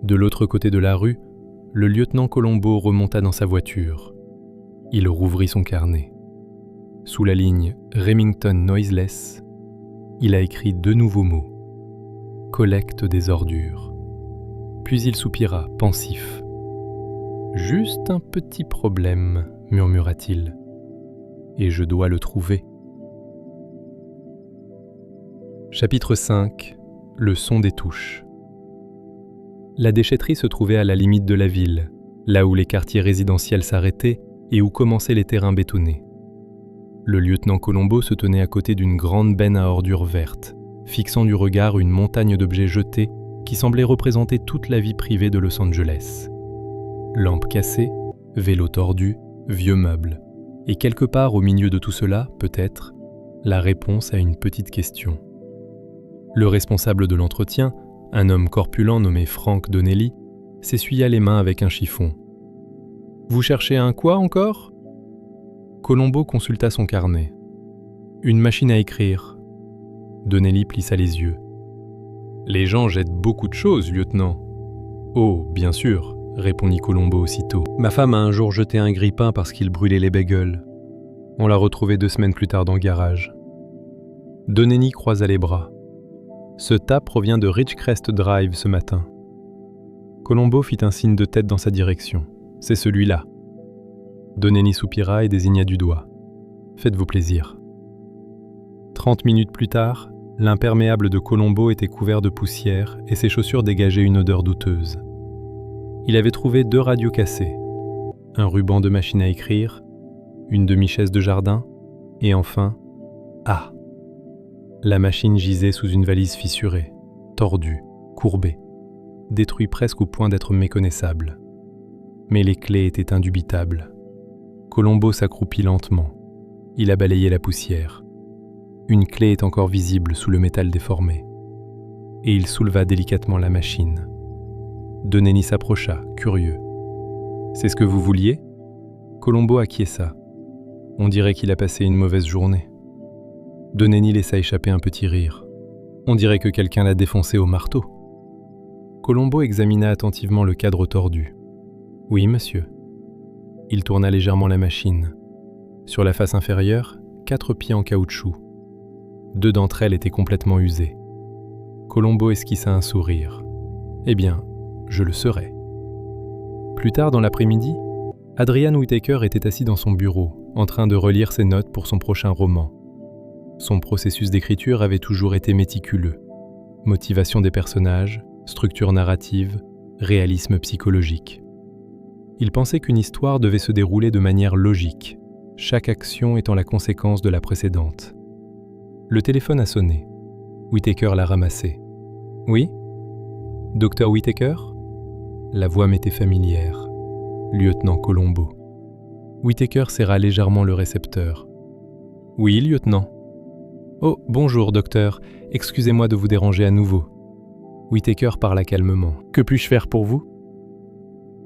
De l'autre côté de la rue, le lieutenant Colombo remonta dans sa voiture. Il rouvrit son carnet. Sous la ligne « Remington Noiseless », il a écrit 2 nouveaux mots. « Collecte des ordures ». Puis il soupira, pensif. « Juste un petit problème », murmura-t-il. « Et je dois le trouver. » Chapitre 5. Le son des touches. La déchetterie se trouvait à la limite de la ville, là où les quartiers résidentiels s'arrêtaient et où commençaient les terrains bétonnés. Le lieutenant Colombo se tenait à côté d'une grande benne à ordures vertes, fixant du regard une montagne d'objets jetés qui semblait représenter toute la vie privée de Los Angeles. Lampes cassées, vélos tordus, vieux meubles. Et quelque part au milieu de tout cela, peut-être, la réponse à une petite question. Le responsable de l'entretien, un homme corpulent nommé Frank Donnelly, s'essuya les mains avec un chiffon. « Vous cherchez un quoi encore ?» Colombo consulta son carnet. « Une machine à écrire. » Donnelly plissa les yeux. « Les gens jettent beaucoup de choses, lieutenant. »« Oh, bien sûr, » répondit Colombo aussitôt. « Ma femme a un jour jeté un grille-pain parce qu'il brûlait les bagels. On l'a retrouvé 2 semaines plus tard dans le garage. » Donnelly croisa les bras. « Ce tas provient de Ridgecrest Drive ce matin. » Colombo fit un signe de tête dans sa direction. « C'est celui-là. » Donnelly soupira et désigna du doigt. « Faites-vous plaisir. » 30 minutes plus tard, l'imperméable de Colombo était couvert de poussière et ses chaussures dégageaient une odeur douteuse. Il avait trouvé 2 radios cassées, un ruban de machine à écrire, une demi-chaise de jardin, et enfin, la machine gisait sous une valise fissurée, tordue, courbée, détruite presque au point d'être méconnaissable. Mais les clés étaient indubitables. Colombo s'accroupit lentement. Il a balayé la poussière. Une clé est encore visible sous le métal déformé. Et il souleva délicatement la machine. Donnelly s'approcha, curieux. « C'est ce que vous vouliez ?» Colombo acquiesça. On dirait qu'il a passé une mauvaise journée. Donnelly laissa échapper un petit rire. On dirait que quelqu'un l'a défoncé au marteau. Colombo examina attentivement le cadre tordu. « Oui, monsieur. » Il tourna légèrement la machine. Sur la face inférieure, 4 pieds en caoutchouc. 2 d'entre elles étaient complètement usées. Colombo esquissa un sourire. « Eh bien, je le serai. » Plus tard dans l'après-midi, Adrian Whittaker était assis dans son bureau, en train de relire ses notes pour son prochain roman. Son processus d'écriture avait toujours été méticuleux. Motivation des personnages, structure narrative, réalisme psychologique. Il pensait qu'une histoire devait se dérouler de manière logique, chaque action étant la conséquence de la précédente. Le téléphone a sonné. Whittaker l'a ramassé. « Oui ? Docteur Whittaker ?» La voix m'était familière. Lieutenant Colombo. Whittaker serra légèrement le récepteur. « Oui, lieutenant. »« Oh, bonjour, docteur. Excusez-moi de vous déranger à nouveau. » Whittaker parla calmement. « Que puis-je faire pour vous ?»«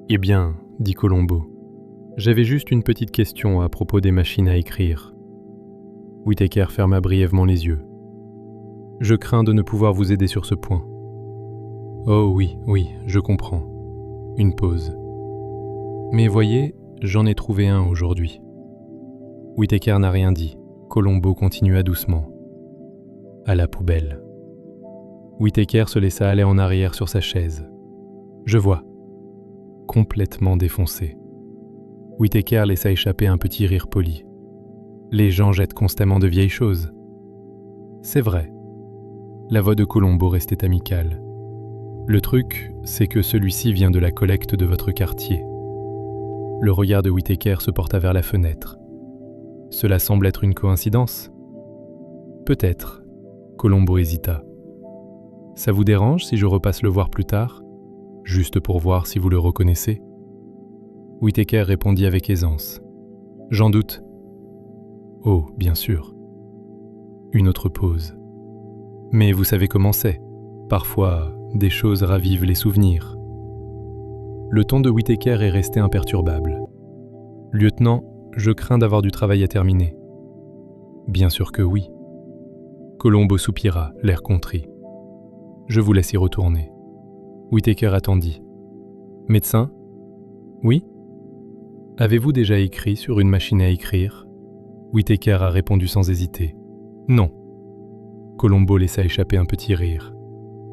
Eh bien, » dit Colombo, « j'avais juste une petite question à propos des machines à écrire. » Whittaker ferma brièvement les yeux. « Je crains de ne pouvoir vous aider sur ce point. »« Oh oui, je comprends. » Une pause. « Mais voyez, j'en ai trouvé un aujourd'hui. » Whittaker n'a rien dit. Colombo continua doucement. « À la poubelle. » Whittaker se laissa aller en arrière sur sa chaise. « Je vois. » Complètement défoncé. Whittaker laissa échapper un petit rire poli. « Les gens jettent constamment de vieilles choses. » « C'est vrai. » La voix de Colombo restait amicale. « Le truc, c'est que celui-ci vient de la collecte de votre quartier. Le regard de Whittaker se porta vers la fenêtre. Cela semble être une coïncidence. Peut-être. Colombo hésita. Ça vous dérange si je repasse le voir plus tard, juste pour voir si vous le reconnaissez? Whittaker répondit avec aisance. J'en doute. Oh, bien sûr. Une autre pause. Mais vous savez comment c'est. Parfois, des choses ravivent les souvenirs. Le ton de Whittaker est resté imperturbable. Lieutenant, je crains d'avoir du travail à terminer. Bien sûr que oui. Colombo soupira, l'air contrit. Je vous laisse y retourner. Whittaker attendit. Médecin? Oui? Avez-vous déjà écrit sur une machine à écrire? Whittaker a répondu sans hésiter. Non. Colombo laissa échapper un petit rire.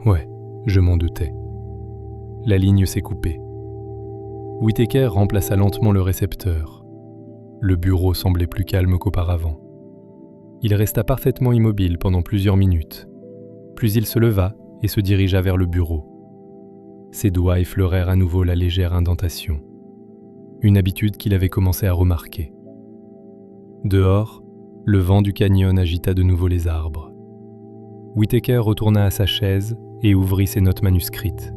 Ouais, je m'en doutais. La ligne s'est coupée. Whittaker remplaça lentement le récepteur. Le bureau semblait plus calme qu'auparavant. Il resta parfaitement immobile pendant plusieurs minutes. Puis il se leva et se dirigea vers le bureau. Ses doigts effleurèrent à nouveau la légère indentation. Une habitude qu'il avait commencé à remarquer. Dehors, le vent du canyon agita de nouveau les arbres. Whittaker retourna à sa chaise et ouvrit ses notes manuscrites.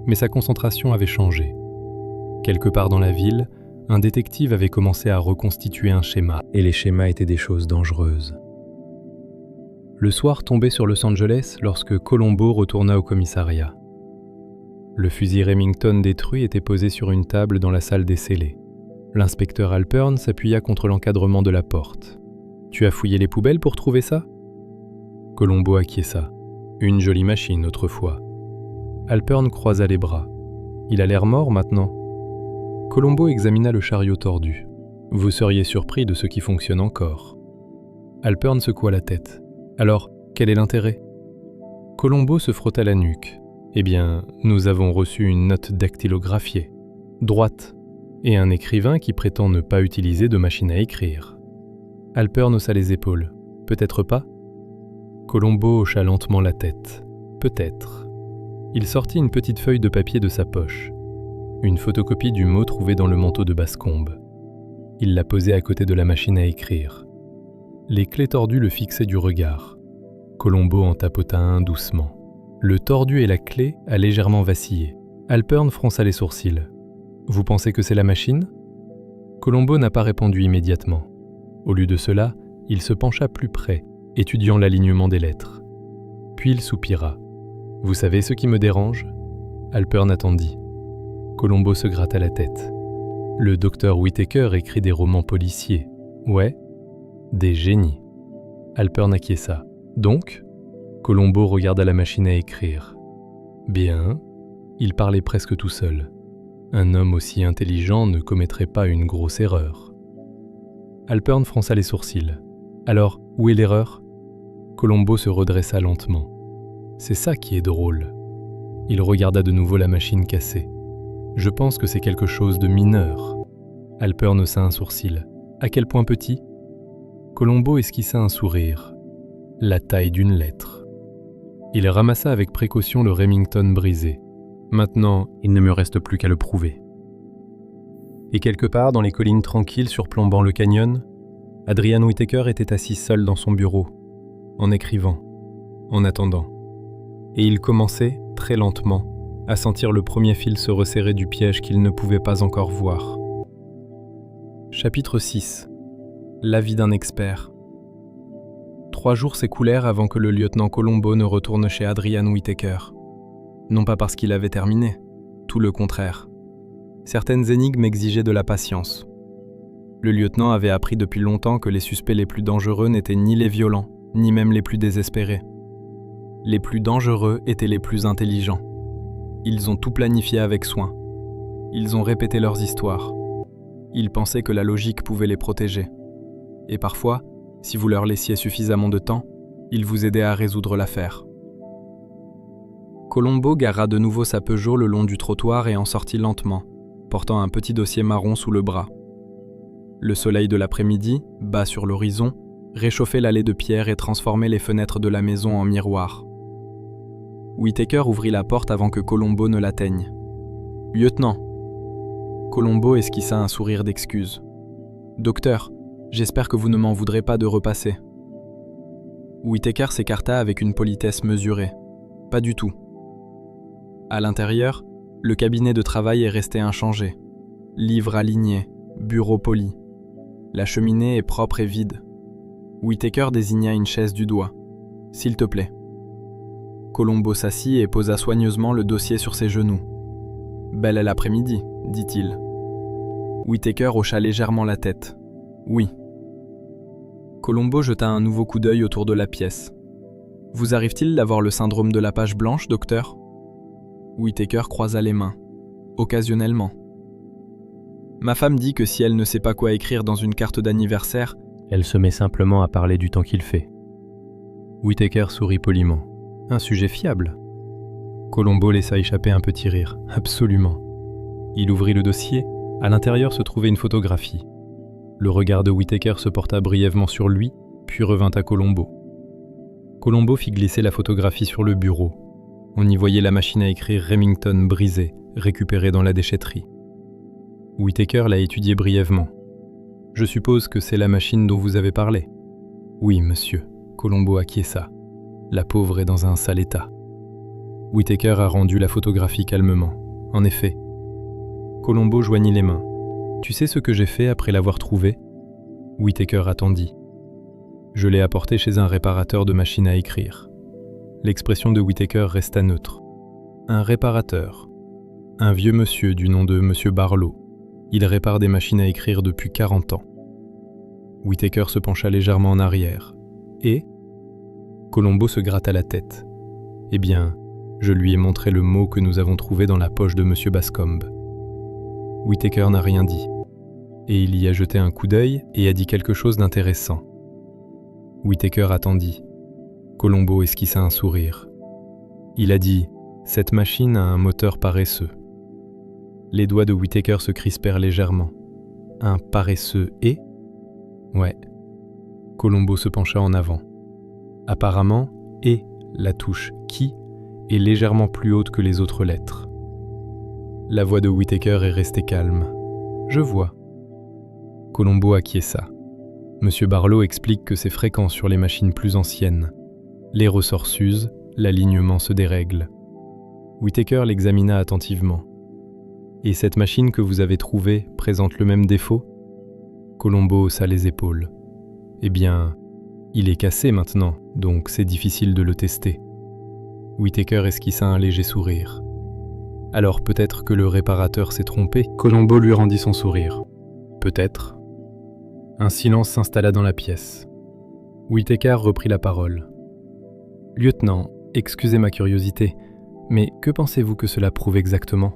Mais sa concentration avait changé. Quelque part dans la ville, un détective avait commencé à reconstituer un schéma, et les schémas étaient des choses dangereuses. Le soir tombait sur Los Angeles lorsque Colombo retourna au commissariat. Le fusil Remington détruit était posé sur une table dans la salle des scellés. L'inspecteur Alpern s'appuya contre l'encadrement de la porte. « Tu as fouillé les poubelles pour trouver ça ?» Colombo acquiesça. « Une jolie machine autrefois. » Alpern croisa les bras. « Il a l'air mort maintenant ?» Colombo examina le chariot tordu. « Vous seriez surpris de ce qui fonctionne encore. » Alpern secoua la tête. « Alors, quel est l'intérêt ?» Colombo se frotta la nuque. « Eh bien, nous avons reçu une note dactylographiée, droite, et un écrivain qui prétend ne pas utiliser de machine à écrire. » Alpern haussa les épaules. « Peut-être pas ?» Colombo hocha lentement la tête. « Peut-être. » Il sortit une petite feuille de papier de sa poche. Une photocopie du mot trouvé dans le manteau de Bascombe. Il la posait à côté de la machine à écrire. Les clés tordues le fixaient du regard. Colombo en tapota un doucement. Le tordu et la clé a légèrement vacillé. Alpern fronça les sourcils. « Vous pensez que c'est la machine ?» Colombo n'a pas répondu immédiatement. Au lieu de cela, il se pencha plus près, étudiant l'alignement des lettres. Puis il soupira. « Vous savez ce qui me dérange ?» Alpern attendit. Colombo se gratta la tête. « Le docteur Whittaker écrit des romans policiers. Ouais, des génies. » Alpern acquiesça. « Donc ?» Colombo regarda la machine à écrire. « Bien. » Il parlait presque tout seul. Un homme aussi intelligent ne commettrait pas une grosse erreur. Alpern fronça les sourcils. « Alors, où est l'erreur ?» Colombo se redressa lentement. « C'est ça qui est drôle. » Il regarda de nouveau la machine cassée. « Je pense que c'est quelque chose de mineur. » Alpern haussa un sourcil. « À quel point petit ?» Colombo esquissa un sourire. « La taille d'une lettre. » Il ramassa avec précaution le Remington brisé. Maintenant, il ne me reste plus qu'à le prouver. Et quelque part dans les collines tranquilles surplombant le canyon, Adrian Whittaker était assis seul dans son bureau, en écrivant, en attendant. Et il commençait, très lentement, à sentir le premier fil se resserrer du piège qu'il ne pouvait pas encore voir. Chapitre 6. L'avis d'un expert. 3 jours s'écoulèrent avant que le lieutenant Colombo ne retourne chez Adrian Whittaker. Non pas parce qu'il avait terminé, tout le contraire. Certaines énigmes exigeaient de la patience. Le lieutenant avait appris depuis longtemps que les suspects les plus dangereux n'étaient ni les violents, ni même les plus désespérés. Les plus dangereux étaient les plus intelligents. Ils ont tout planifié avec soin. Ils ont répété leurs histoires. Ils pensaient que la logique pouvait les protéger. Et parfois, si vous leur laissiez suffisamment de temps, ils vous aidaient à résoudre l'affaire. Colombo gara de nouveau sa Peugeot le long du trottoir et en sortit lentement, portant un petit dossier marron sous le bras. Le soleil de l'après-midi, bas sur l'horizon, réchauffait l'allée de pierre et transformait les fenêtres de la maison en miroirs. Whittaker ouvrit la porte avant que Colombo ne l'atteigne. « Lieutenant !» Colombo esquissa un sourire d'excuse. « Docteur, j'espère que vous ne m'en voudrez pas de repasser. » Whittaker s'écarta avec une politesse mesurée. « Pas du tout. » À l'intérieur, le cabinet de travail est resté inchangé. Livres alignés, bureau poli. La cheminée est propre et vide. Whittaker désigna une chaise du doigt. « S'il te plaît. » Colombo s'assit et posa soigneusement le dossier sur ses genoux. « Belle l'après-midi, dit-il. » Whittaker hocha légèrement la tête. « Oui. » Colombo jeta un nouveau coup d'œil autour de la pièce. « Vous arrive-t-il d'avoir le syndrome de la page blanche, docteur ?» Whittaker croisa les mains. « Occasionnellement. » Ma femme dit que si elle ne sait pas quoi écrire dans une carte d'anniversaire, elle se met simplement à parler du temps qu'il fait. Whittaker sourit poliment. Un sujet fiable. Colombo laissa échapper un petit rire. Absolument. Il ouvrit le dossier. À l'intérieur se trouvait une photographie. Le regard de Whittaker se porta brièvement sur lui, puis revint à Colombo. Colombo fit glisser la photographie sur le bureau. On y voyait la machine à écrire Remington brisée, récupérée dans la déchetterie. Whittaker l'a étudiée brièvement. « Je suppose que c'est la machine dont vous avez parlé. »« Oui, monsieur. » Colombo acquiesça. La pauvre est dans un sale état. Whittaker a rendu la photographie calmement. En effet. Colombo joignit les mains. « Tu sais ce que j'ai fait après l'avoir trouvée ?» Whittaker attendit. « Je l'ai apporté chez un réparateur de machines à écrire. » L'expression de Whittaker resta neutre. Un réparateur. Un vieux monsieur du nom de Monsieur Barlow. Il répare des machines à écrire depuis 40 ans. Whittaker se pencha légèrement en arrière. Et Colombo se gratta la tête. « Eh bien, je lui ai montré le mot que nous avons trouvé dans la poche de Monsieur Bascombe. » Whittaker n'a rien dit. Et il y a jeté un coup d'œil et a dit quelque chose d'intéressant. Whittaker attendit. Colombo esquissa un sourire. Il a dit « Cette machine a un moteur paresseux. » Les doigts de Whittaker se crispèrent légèrement. « Un paresseux et ?» Ouais. Colombo se pencha en avant. Apparemment, « et » la touche « qui » est légèrement plus haute que les autres lettres. La voix de Whittaker est restée calme. « Je vois. » Colombo acquiesça. Monsieur Barlow explique que c'est fréquent sur les machines plus anciennes. Les ressorts s'usent, l'alignement se dérègle. Whittaker l'examina attentivement. « Et cette machine que vous avez trouvée présente le même défaut ?» Colombo haussa les épaules. « Eh bien, il est cassé maintenant, donc c'est difficile de le tester. » Whittaker esquissa un léger sourire. « Alors peut-être que le réparateur s'est trompé ?» Colombo lui rendit son sourire. « Peut-être. » Un silence s'installa dans la pièce. Whittaker reprit la parole. « Lieutenant, excusez ma curiosité, mais que pensez-vous que cela prouve exactement ?»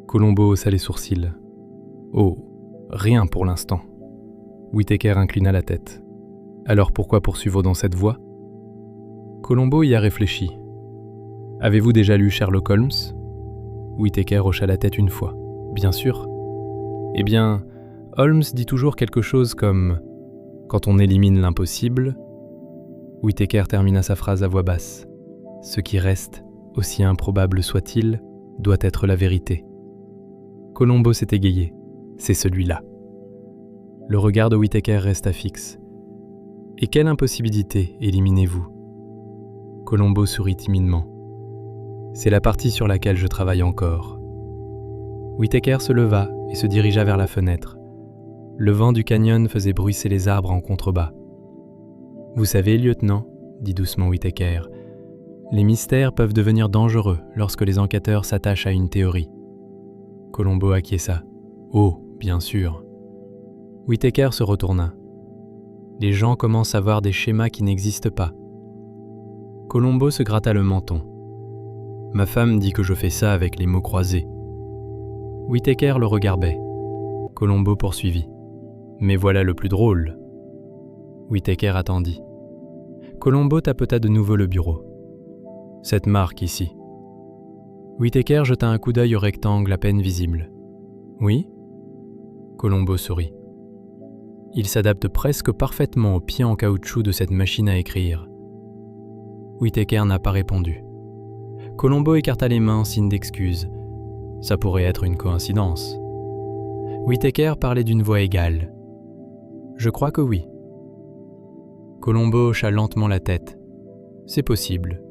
Colombo haussa les sourcils. « Oh, rien pour l'instant. » Whittaker inclina la tête. « Alors pourquoi poursuivre dans cette voie ?» Colombo y a réfléchi. « Avez-vous déjà lu Sherlock Holmes ?» Whittaker hocha la tête une fois. « Bien sûr. » Eh bien, Holmes dit toujours quelque chose comme « Quand on élimine l'impossible », Whittaker termina sa phrase à voix basse. « Ce qui reste, aussi improbable soit-il, doit être la vérité. » Colombo s'est égayé. « C'est celui-là. » Le regard de Whittaker resta fixe. « Et quelle impossibilité éliminez-vous » Colombo sourit timidement. « C'est la partie sur laquelle je travaille encore. » Whittaker se leva et se dirigea vers la fenêtre. Le vent du canyon faisait bruisser les arbres en contrebas. « Vous savez, lieutenant, dit doucement Whittaker, les mystères peuvent devenir dangereux lorsque les enquêteurs s'attachent à une théorie. » Colombo acquiesça. « Oh, bien sûr. » Whittaker se retourna. « Les gens commencent à voir des schémas qui n'existent pas. » Colombo se gratta le menton. « Ma femme dit que je fais ça avec les mots croisés. » Whittaker le regardait. Colombo poursuivit. « Mais voilà le plus drôle. » Whittaker attendit. Colombo tapota de nouveau le bureau. « Cette marque ici. » Whittaker jeta un coup d'œil au rectangle à peine visible. « Oui ?» Colombo sourit. « Il s'adapte presque parfaitement au pied en caoutchouc de cette machine à écrire. » Whittaker n'a pas répondu. Colombo écarta les mains en signe d'excuse. Ça pourrait être une coïncidence. Whittaker parlait d'une voix égale. Je crois que oui. Colombo hocha lentement la tête. C'est possible.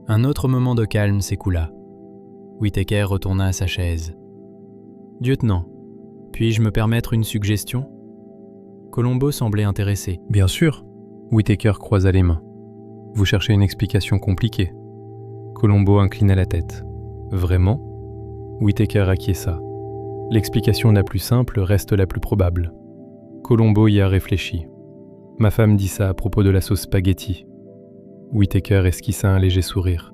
Un autre moment de calme s'écoula. Whittaker retourna à sa chaise. Lieutenant, puis-je me permettre une suggestion ? Colombo semblait intéressé. Bien sûr. Whittaker croisa les mains. Vous cherchez une explication compliquée. Colombo inclina la tête. Vraiment ? Whittaker acquiesça. L'explication la plus simple reste la plus probable. Colombo y a réfléchi. Ma femme dit ça à propos de la sauce spaghetti. Whittaker esquissa un léger sourire.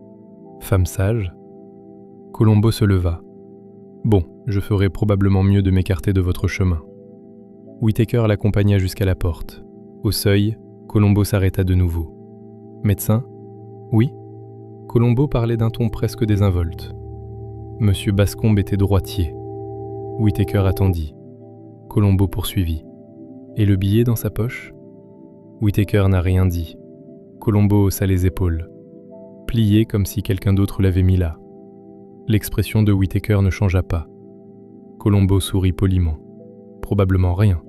Femme sage ? Colombo se leva. Bon, je ferai probablement mieux de m'écarter de votre chemin. Whittaker l'accompagna jusqu'à la porte. Au seuil, Colombo s'arrêta de nouveau. Médecin ? Oui ? Colombo parlait d'un ton presque désinvolte. Monsieur Bascombe était droitier. Whittaker attendit. Colombo poursuivit. Et le billet dans sa poche ? Whittaker n'a rien dit. Colombo haussa les épaules, plié comme si quelqu'un d'autre l'avait mis là. L'expression de Whittaker ne changea pas. Colombo sourit poliment. Probablement rien.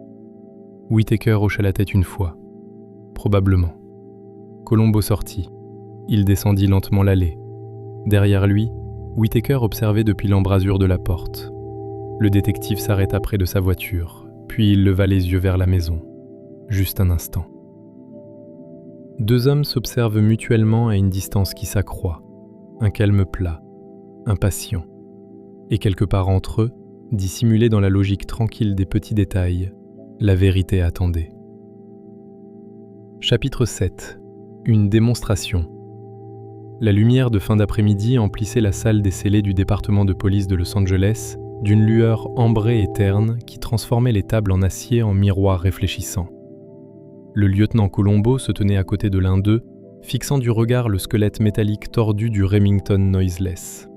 Whittaker hocha la tête une fois. Probablement. Colombo sortit. Il descendit lentement l'allée. Derrière lui, Whittaker observait depuis l'embrasure de la porte. Le détective s'arrêta près de sa voiture, puis il leva les yeux vers la maison. Juste un instant. Deux hommes s'observent mutuellement à une distance qui s'accroît. Un calme plat, impatient. Et quelque part entre eux, dissimulé dans la logique tranquille des petits détails, la vérité attendait. Chapitre 7. Une démonstration. La lumière de fin d'après-midi emplissait la salle des scellés du département de police de Los Angeles d'une lueur ambrée et terne qui transformait les tables en acier en miroirs réfléchissants. Le lieutenant Colombo se tenait à côté de l'un d'eux, fixant du regard le squelette métallique tordu du Remington Noiseless.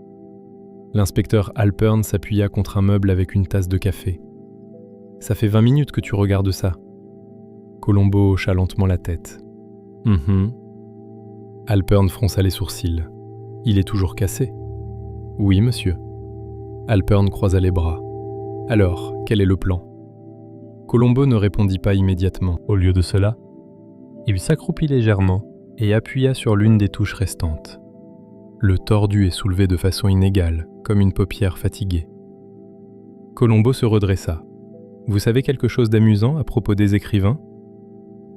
L'inspecteur Halpern s'appuya contre un meuble avec une tasse de café. « Ça fait 20 minutes que tu regardes ça. » Colombo hocha lentement la tête. « Halpern fronça les sourcils. « Il est toujours cassé. »« Oui, monsieur. » Halpern croisa les bras. « Alors, quel est le plan ?» Colombo ne répondit pas immédiatement. Au lieu de cela, il s'accroupit légèrement et appuya sur l'une des touches restantes. Le tordu est soulevé de façon inégale, comme une paupière fatiguée. Colombo se redressa. « Vous savez quelque chose d'amusant à propos des écrivains ?»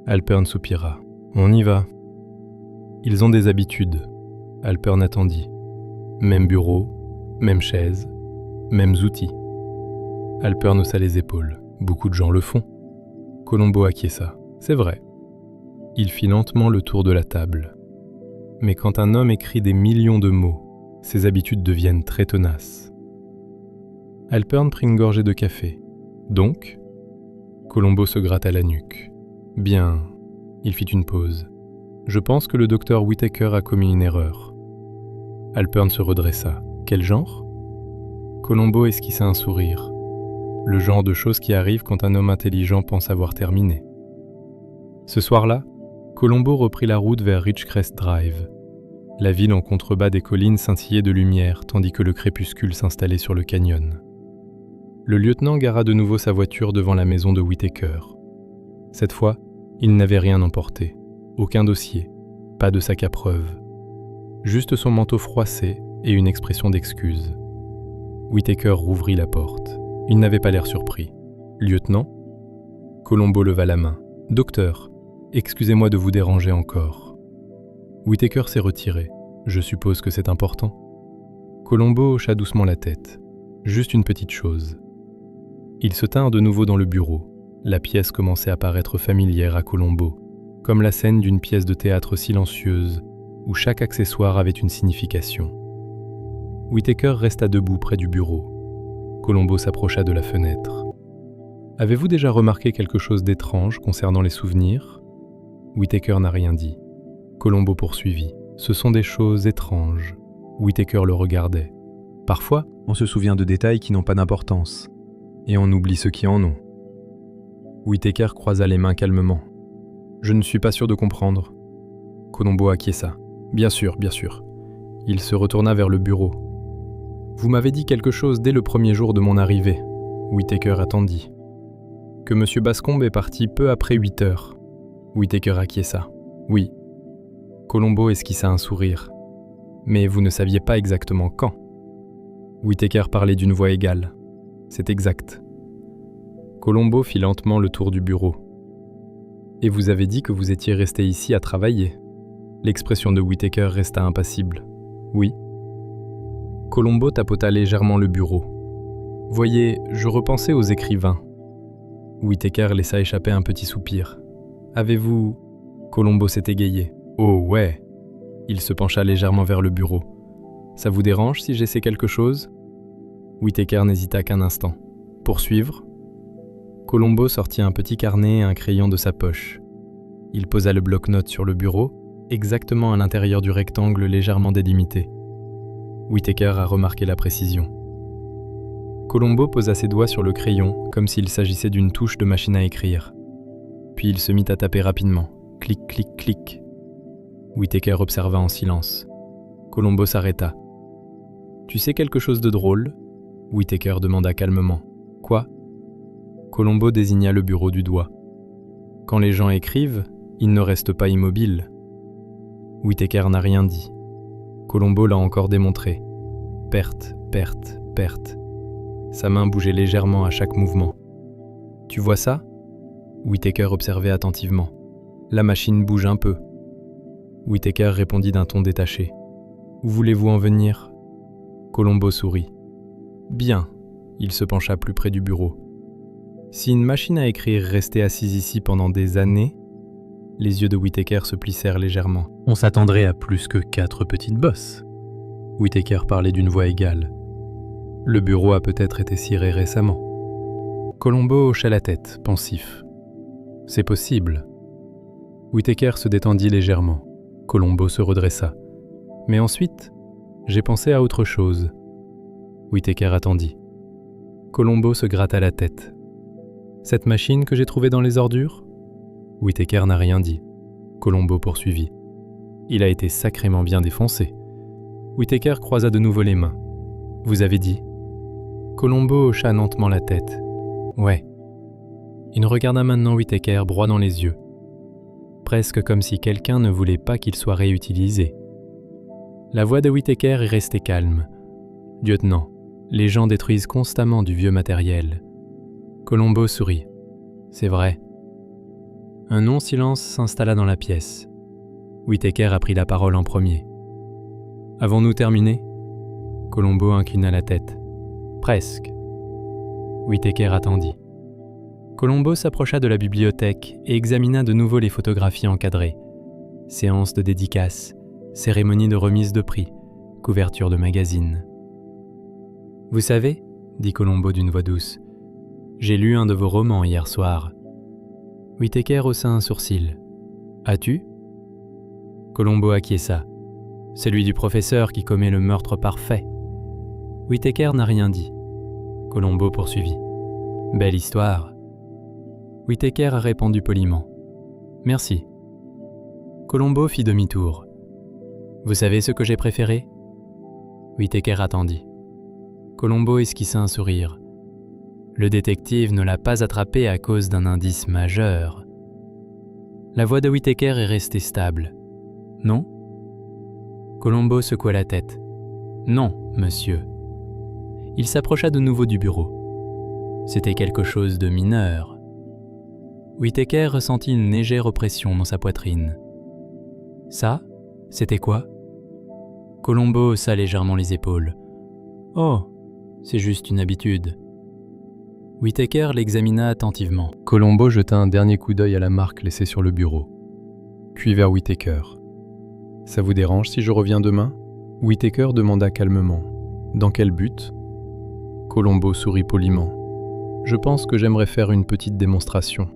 Halpern soupira. « On y va. » Ils ont des habitudes. Halpern attendit. Même bureau, même chaise, mêmes outils. Halpern haussa les épaules. Beaucoup de gens le font. Colombo acquiesça. C'est vrai. Il fit lentement le tour de la table. Mais quand un homme écrit des millions de mots, ses habitudes deviennent très tenaces. Halpern prit une gorgée de café. Donc ? Colombo se gratta la nuque. Bien. Il fit une pause. Je pense que le docteur Whittaker a commis une erreur. Halpern se redressa. Quel genre ? Colombo esquissa un sourire. Le genre de choses qui arrivent quand un homme intelligent pense avoir terminé. Ce soir-là, Colombo reprit la route vers Ridgecrest Drive. La ville en contrebas des collines scintillait de lumière tandis que le crépuscule s'installait sur le canyon. Le lieutenant gara de nouveau sa voiture devant la maison de Whittaker. Cette fois, il n'avait rien emporté. Aucun dossier, pas de sac à preuve. Juste son manteau froissé et une expression d'excuse. Whittaker rouvrit la porte. Il n'avait pas l'air surpris. « Lieutenant ?» Colombo leva la main. « Docteur, excusez-moi de vous déranger encore. » Whittaker s'est retiré. Je suppose que c'est important. Colombo hocha doucement la tête. Juste une petite chose. Ils se tinrent de nouveau dans le bureau. La pièce commençait à paraître familière à Colombo, comme la scène d'une pièce de théâtre silencieuse, où chaque accessoire avait une signification. Whittaker resta debout près du bureau. Colombo s'approcha de la fenêtre. « Avez-vous déjà remarqué quelque chose d'étrange concernant les souvenirs ?» Whittaker n'a rien dit. Colombo poursuivit. « Ce sont des choses étranges. » Whittaker le regardait. « Parfois, on se souvient de détails qui n'ont pas d'importance, et on oublie ceux qui en ont. » Whittaker croisa les mains calmement. « Je ne suis pas sûr de comprendre. » Colombo acquiesça. « Bien sûr, bien sûr. Il se retourna vers le bureau. « Vous m'avez dit quelque chose dès le premier jour de mon arrivée. » Whittaker attendit. « Que M. Bascombe est parti peu après 8 heures. » Whittaker acquiesça. « Oui. » Colombo esquissa un sourire. « Mais vous ne saviez pas exactement quand. » Whittaker parlait d'une voix égale. « C'est exact. » Colombo fit lentement le tour du bureau. « Et vous avez dit que vous étiez resté ici à travailler. » L'expression de Whittaker resta impassible. « Oui. » Colombo tapota légèrement le bureau. « Voyez, je repensais aux écrivains. » Whittaker laissa échapper un petit soupir. « Avez-vous... » Colombo s'est égayé. « Oh ouais !» Il se pencha légèrement vers le bureau. « Ça vous dérange si j'essaie quelque chose ?» Whittaker n'hésita qu'un instant. « Poursuivre ?» Colombo sortit un petit carnet et un crayon de sa poche. Il posa le bloc-notes sur le bureau, exactement à l'intérieur du rectangle légèrement délimité. Whittaker a remarqué la précision. Colombo posa ses doigts sur le crayon, comme s'il s'agissait d'une touche de machine à écrire. Puis il se mit à taper rapidement. Clic, clic, clic. Whittaker observa en silence. Colombo s'arrêta. « Tu sais quelque chose de drôle ?» Whittaker demanda calmement. « Quoi ?» Colombo désigna le bureau du doigt. « Quand les gens écrivent, ils ne restent pas immobiles. » Whittaker n'a rien dit. Colombo l'a encore démontré. Perte, perte, perte. Sa main bougeait légèrement à chaque mouvement. « Tu vois ça ?» Whittaker observait attentivement. « La machine bouge un peu. » Whittaker répondit d'un ton détaché. « Où voulez-vous en venir ?» Colombo sourit. « Bien. » Il se pencha plus près du bureau. « Si une machine à écrire restait assise ici pendant des années... » Les yeux de Whittaker se plissèrent légèrement. « On s'attendrait à plus que 4 petites bosses. » Whittaker parlait d'une voix égale. « Le bureau a peut-être été ciré récemment. » Colombo hocha la tête, pensif. « C'est possible. » Whittaker se détendit légèrement. Colombo se redressa. « Mais ensuite, j'ai pensé à autre chose. » Whittaker attendit. Colombo se gratta la tête. « Cette machine que j'ai trouvée dans les ordures ?» Whittaker n'a rien dit. Colombo poursuivit. « Il a été sacrément bien défoncé. » Whittaker croisa de nouveau les mains. « Vous avez dit ?» Colombo hocha lentement la tête. « Ouais. » Il regarda maintenant Whittaker droit dans les yeux. Presque comme si quelqu'un ne voulait pas qu'il soit réutilisé. La voix de Whittaker est restée calme. « Lieutenant, les gens détruisent constamment du vieux matériel. » Colombo sourit. « C'est vrai. » Un non-silence s'installa dans la pièce. Whittaker a pris la parole en premier. « Avons-nous terminé ?» Colombo inclina la tête. « Presque. » Whittaker attendit. Colombo s'approcha de la bibliothèque et examina de nouveau les photographies encadrées. Séances de dédicaces, cérémonie de remise de prix, couverture de magazine. « Vous savez, » dit Colombo d'une voix douce, « j'ai lu un de vos romans hier soir. » Whittaker haussa un sourcil. « As-tu » Colombo acquiesça. « Celui du professeur qui commet le meurtre parfait. » Whittaker n'a rien dit. Colombo poursuivit. « Belle histoire. » Whittaker a répondu poliment. « Merci. » Colombo fit demi-tour. « Vous savez ce que j'ai préféré ?» Whittaker attendit. Colombo esquissa un sourire. Le détective ne l'a pas attrapé à cause d'un indice majeur. La voix de Whittaker est restée stable. « Non ?» Colombo secoua la tête. « Non, monsieur. » Il s'approcha de nouveau du bureau. C'était quelque chose de mineur. Whittaker ressentit une légère oppression dans sa poitrine. « Ça, c'était quoi ?» Colombo haussa légèrement les épaules. « Oh, c'est juste une habitude. » Whittaker l'examina attentivement. Colombo jeta un dernier coup d'œil à la marque laissée sur le bureau. Puis vers Whittaker. « Ça vous dérange si je reviens demain ?» Whittaker demanda calmement. « Dans quel but ?» Colombo sourit poliment. « Je pense que j'aimerais faire une petite démonstration. »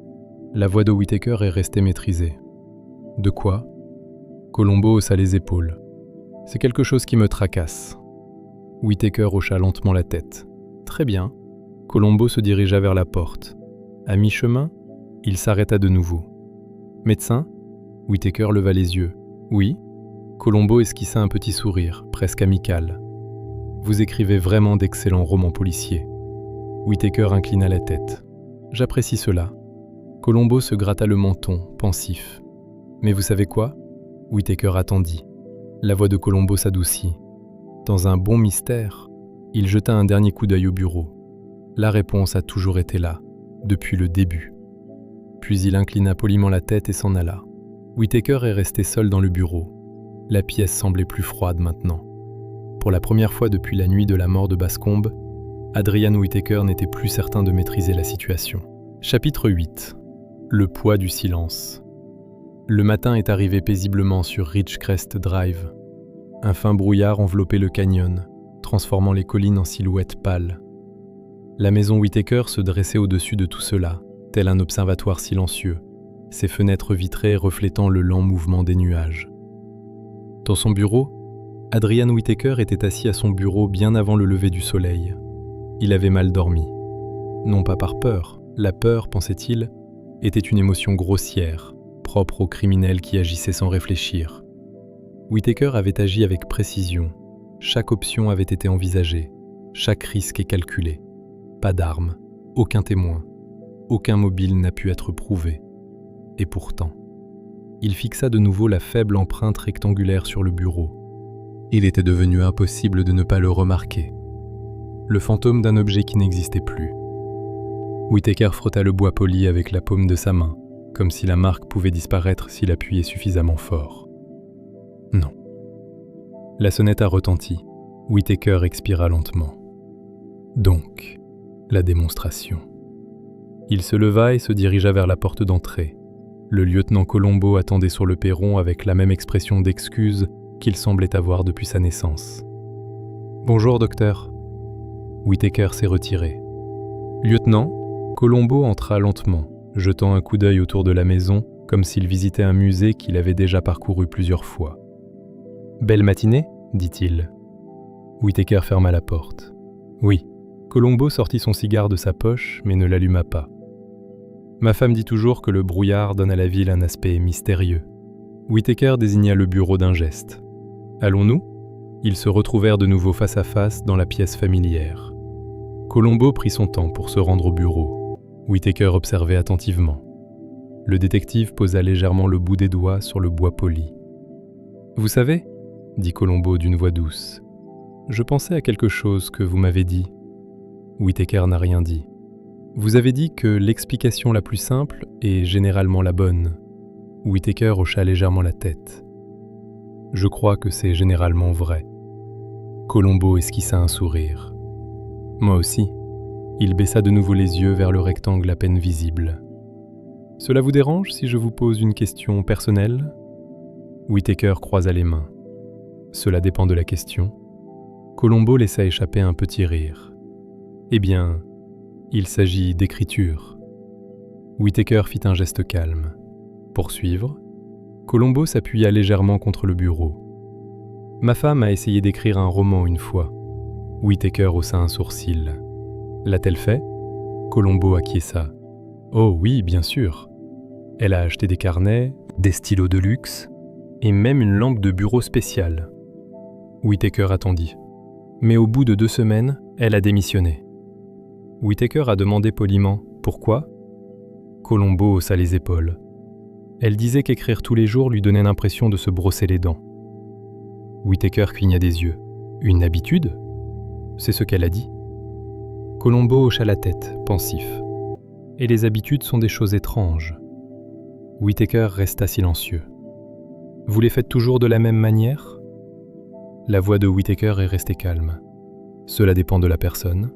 La voix de Whittaker est restée maîtrisée. « De quoi ?» Colombo haussa les épaules. « C'est quelque chose qui me tracasse. » Whittaker hocha lentement la tête. « Très bien. » Colombo se dirigea vers la porte. À mi-chemin, il s'arrêta de nouveau. « Médecin ?» Whittaker leva les yeux. « Oui ?» Colombo esquissa un petit sourire, presque amical. Vous écrivez vraiment d'excellents romans policiers. Whittaker inclina la tête. J'apprécie cela. Colombo se gratta le menton, pensif. Mais vous savez quoi? Whittaker attendit. La voix de Colombo s'adoucit. Dans un bon mystère, il jeta un dernier coup d'œil au bureau. La réponse a toujours été là, depuis le début. Puis il inclina poliment la tête et s'en alla. Whittaker est resté seul dans le bureau. La pièce semblait plus froide maintenant. Pour la première fois depuis la nuit de la mort de Bascombe, Adrian Whittaker n'était plus certain de maîtriser la situation. Chapitre 8. Le poids du silence. Le matin est arrivé paisiblement sur Ridgecrest Drive. Un fin brouillard enveloppait le canyon, transformant les collines en silhouettes pâles. La maison Whittaker se dressait au-dessus de tout cela, tel un observatoire silencieux, ses fenêtres vitrées reflétant le lent mouvement des nuages. Dans son bureau, Adrian Whittaker était assis à son bureau bien avant le lever du soleil. Il avait mal dormi. Non pas par peur, la peur, pensait-il, était une émotion grossière, propre aux criminels qui agissaient sans réfléchir. Whittaker avait agi avec précision. Chaque option avait été envisagée, chaque risque est calculé. Pas d'armes, aucun témoin, aucun mobile n'a pu être prouvé. Et pourtant, il fixa de nouveau la faible empreinte rectangulaire sur le bureau. Il était devenu impossible de ne pas le remarquer. Le fantôme d'un objet qui n'existait plus. Whittaker frotta le bois poli avec la paume de sa main, comme si la marque pouvait disparaître s'il appuyait suffisamment fort. Non. La sonnette a retenti. Whittaker expira lentement. Donc, la démonstration. Il se leva et se dirigea vers la porte d'entrée. Le lieutenant Colombo attendait sur le perron avec la même expression d'excuse qu'il semblait avoir depuis sa naissance. « Bonjour, docteur. » Whittaker s'est retiré. « Lieutenant ?» Colombo entra lentement, jetant un coup d'œil autour de la maison, comme s'il visitait un musée qu'il avait déjà parcouru plusieurs fois. « Belle matinée ?» dit-il. Whittaker ferma la porte. « Oui. » Colombo sortit son cigare de sa poche, mais ne l'alluma pas. « Ma femme dit toujours que le brouillard donne à la ville un aspect mystérieux. » Whittaker désigna le bureau d'un geste. « Allons-nous » Ils se retrouvèrent de nouveau face à face dans la pièce familière. Colombo prit son temps pour se rendre au bureau. Whittaker observait attentivement. Le détective posa légèrement le bout des doigts sur le bois poli. « Vous savez, » dit Colombo d'une voix douce, « je pensais à quelque chose que vous m'avez dit. » Whittaker n'a rien dit. « Vous avez dit que l'explication la plus simple est généralement la bonne. » Whittaker hocha légèrement la tête. « Je crois que c'est généralement vrai. » Colombo esquissa un sourire. « Moi aussi. » Il baissa de nouveau les yeux vers le rectangle à peine visible. « Cela vous dérange si je vous pose une question personnelle ?» Whittaker croisa les mains. « Cela dépend de la question. » Colombo laissa échapper un petit rire. « Eh bien, il s'agit d'écriture. » Whittaker fit un geste calme. Pour suivre, Colombo s'appuya légèrement contre le bureau. « Ma femme a essayé d'écrire un roman une fois. » Whittaker haussa un sourcil. « L'a-t-elle fait ?» Colombo acquiesça. « Oh oui, bien sûr. Elle a acheté des carnets, des stylos de luxe et même une lampe de bureau spéciale. » Whittaker attendit. Mais au bout de 2 semaines, elle a démissionné. Whittaker a demandé poliment « Pourquoi ?» Colombo haussa les épaules. Elle disait qu'écrire tous les jours lui donnait l'impression de se brosser les dents. Whittaker cligna des yeux. « Une habitude ?» C'est ce qu'elle a dit. Colombo hocha la tête, pensif. « Et les habitudes sont des choses étranges. » Whittaker resta silencieux. « Vous les faites toujours de la même manière ?» La voix de Whittaker est restée calme. « Cela dépend de la personne. »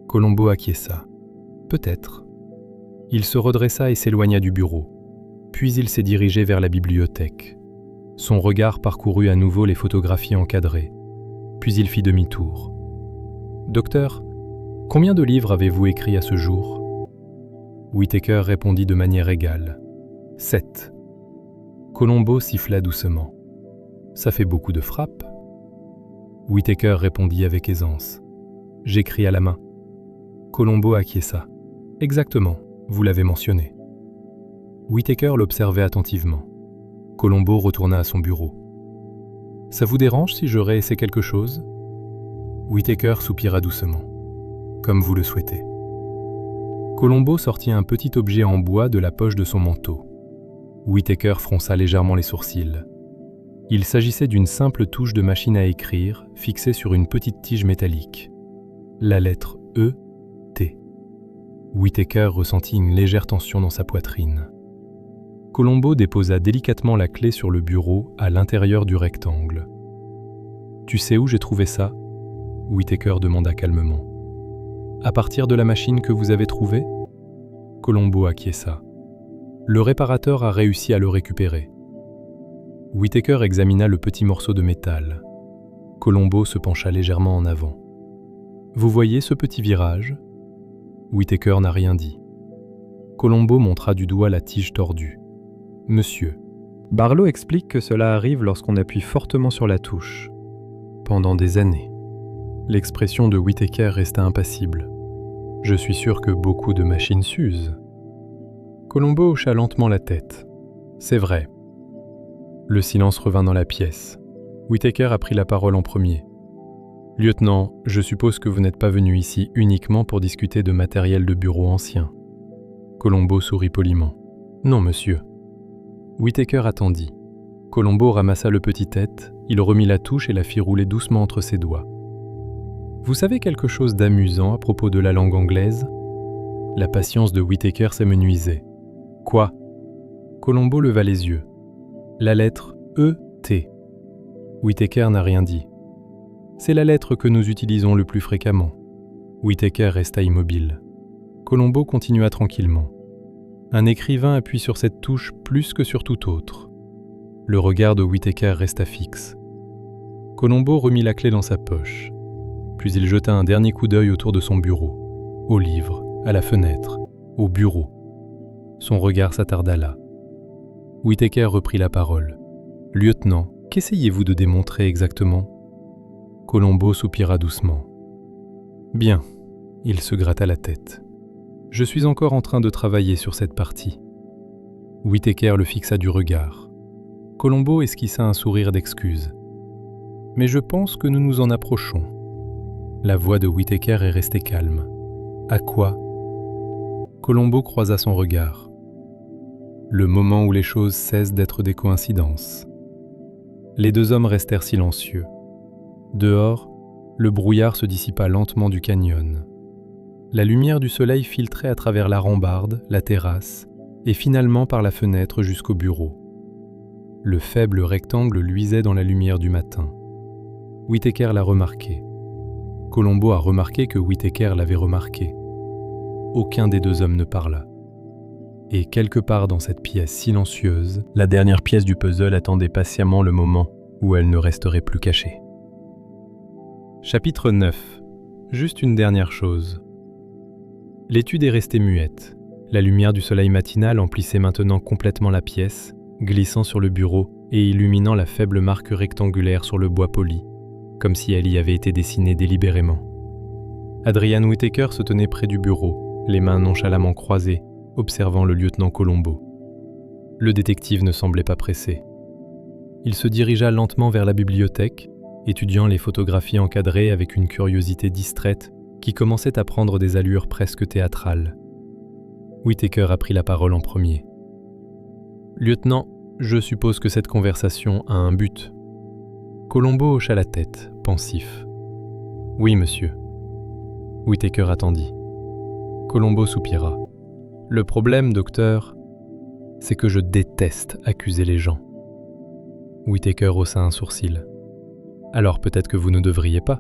Colombo acquiesça. « Peut-être. » Il se redressa et s'éloigna du bureau. Puis il s'est dirigé vers la bibliothèque. Son regard parcourut à nouveau les photographies encadrées. Puis il fit demi-tour. « Docteur, combien de livres avez-vous écrits à ce jour ?» Whittaker répondit de manière égale. « 7. » Colombo siffla doucement. « Ça fait beaucoup de frappes. » Whittaker répondit avec aisance. « J'écris à la main. » Colombo acquiesça. « Exactement, vous l'avez mentionné. » Whittaker l'observait attentivement. Colombo retourna à son bureau. « Ça vous dérange si je réessaie quelque chose ? Whittaker soupira doucement. Comme vous le souhaitez. Colombo sortit un petit objet en bois de la poche de son manteau. Whittaker fronça légèrement les sourcils. Il s'agissait d'une simple touche de machine à écrire fixée sur une petite tige métallique. La lettre E, T. Whittaker ressentit une légère tension dans sa poitrine. Colombo déposa délicatement la clé sur le bureau à l'intérieur du rectangle. « Tu sais où j'ai trouvé ça ?» Whittaker demanda calmement. « À partir de la machine que vous avez trouvée ?» Colombo acquiesça. « Le réparateur a réussi à le récupérer. » Whittaker examina le petit morceau de métal. Colombo se pencha légèrement en avant. « Vous voyez ce petit virage ?» Whittaker n'a rien dit. Colombo montra du doigt la tige tordue. « Monsieur. » Barlow explique que cela arrive lorsqu'on appuie fortement sur la touche. Pendant des années. L'expression de Whittaker resta impassible. « Je suis sûr que beaucoup de machines s'usent. » Colombo hocha lentement la tête. « C'est vrai. » Le silence revint dans la pièce. Whittaker a pris la parole en premier. « Lieutenant, je suppose que vous n'êtes pas venu ici uniquement pour discuter de matériel de bureau ancien. » Colombo sourit poliment. « Non, monsieur. » Whittaker attendit. Colombo ramassa le petit tête, il remit la touche et la fit rouler doucement entre ses doigts. « Vous savez quelque chose d'amusant à propos de la langue anglaise ?» La patience de Whittaker s'amenuisait. « Quoi ?» Colombo leva les yeux. « La lettre E-T. » Whittaker n'a rien dit. « C'est la lettre que nous utilisons le plus fréquemment. » Whittaker resta immobile. Colombo continua tranquillement. Un écrivain appuie sur cette touche plus que sur tout autre. Le regard de Whittaker resta fixe. Colombo remit la clé dans sa poche. Puis il jeta un dernier coup d'œil autour de son bureau, aux livres, à la fenêtre, au bureau. Son regard s'attarda là. Whittaker reprit la parole. « Lieutenant, qu'essayez-vous de démontrer exactement ?» Colombo soupira doucement. « Bien. » Il se gratta la tête. « Je suis encore en train de travailler sur cette partie. » Whittaker le fixa du regard. Colombo esquissa un sourire d'excuse. « Mais je pense que nous nous en approchons. » La voix de Whittaker est restée calme. « À quoi ?» Colombo croisa son regard. « Le moment où les choses cessent d'être des coïncidences. » Les deux hommes restèrent silencieux. Dehors, le brouillard se dissipa lentement du canyon. La lumière du soleil filtrait à travers la rambarde, la terrasse, et finalement par la fenêtre jusqu'au bureau. Le faible rectangle luisait dans la lumière du matin. Whittaker l'a remarqué. Colombo a remarqué que Whittaker l'avait remarqué. Aucun des deux hommes ne parla. Et quelque part dans cette pièce silencieuse, la dernière pièce du puzzle attendait patiemment le moment où elle ne resterait plus cachée. Chapitre 9. Juste une dernière chose. L'étude est restée muette. La lumière du soleil matinal emplissait maintenant complètement la pièce, glissant sur le bureau et illuminant la faible marque rectangulaire sur le bois poli, comme si elle y avait été dessinée délibérément. Adrian Whittaker se tenait près du bureau, les mains nonchalamment croisées, observant le lieutenant Colombo. Le détective ne semblait pas pressé. Il se dirigea lentement vers la bibliothèque, étudiant les photographies encadrées avec une curiosité distraite qui commençait à prendre des allures presque théâtrales. Whittaker a pris la parole en premier. « Lieutenant, je suppose que cette conversation a un but. » Colombo hocha la tête, pensif. « Oui, monsieur. » Whittaker attendit. Colombo soupira. « Le problème, docteur, c'est que je déteste accuser les gens. » Whittaker haussa un sourcil. « Alors peut-être que vous ne devriez pas. »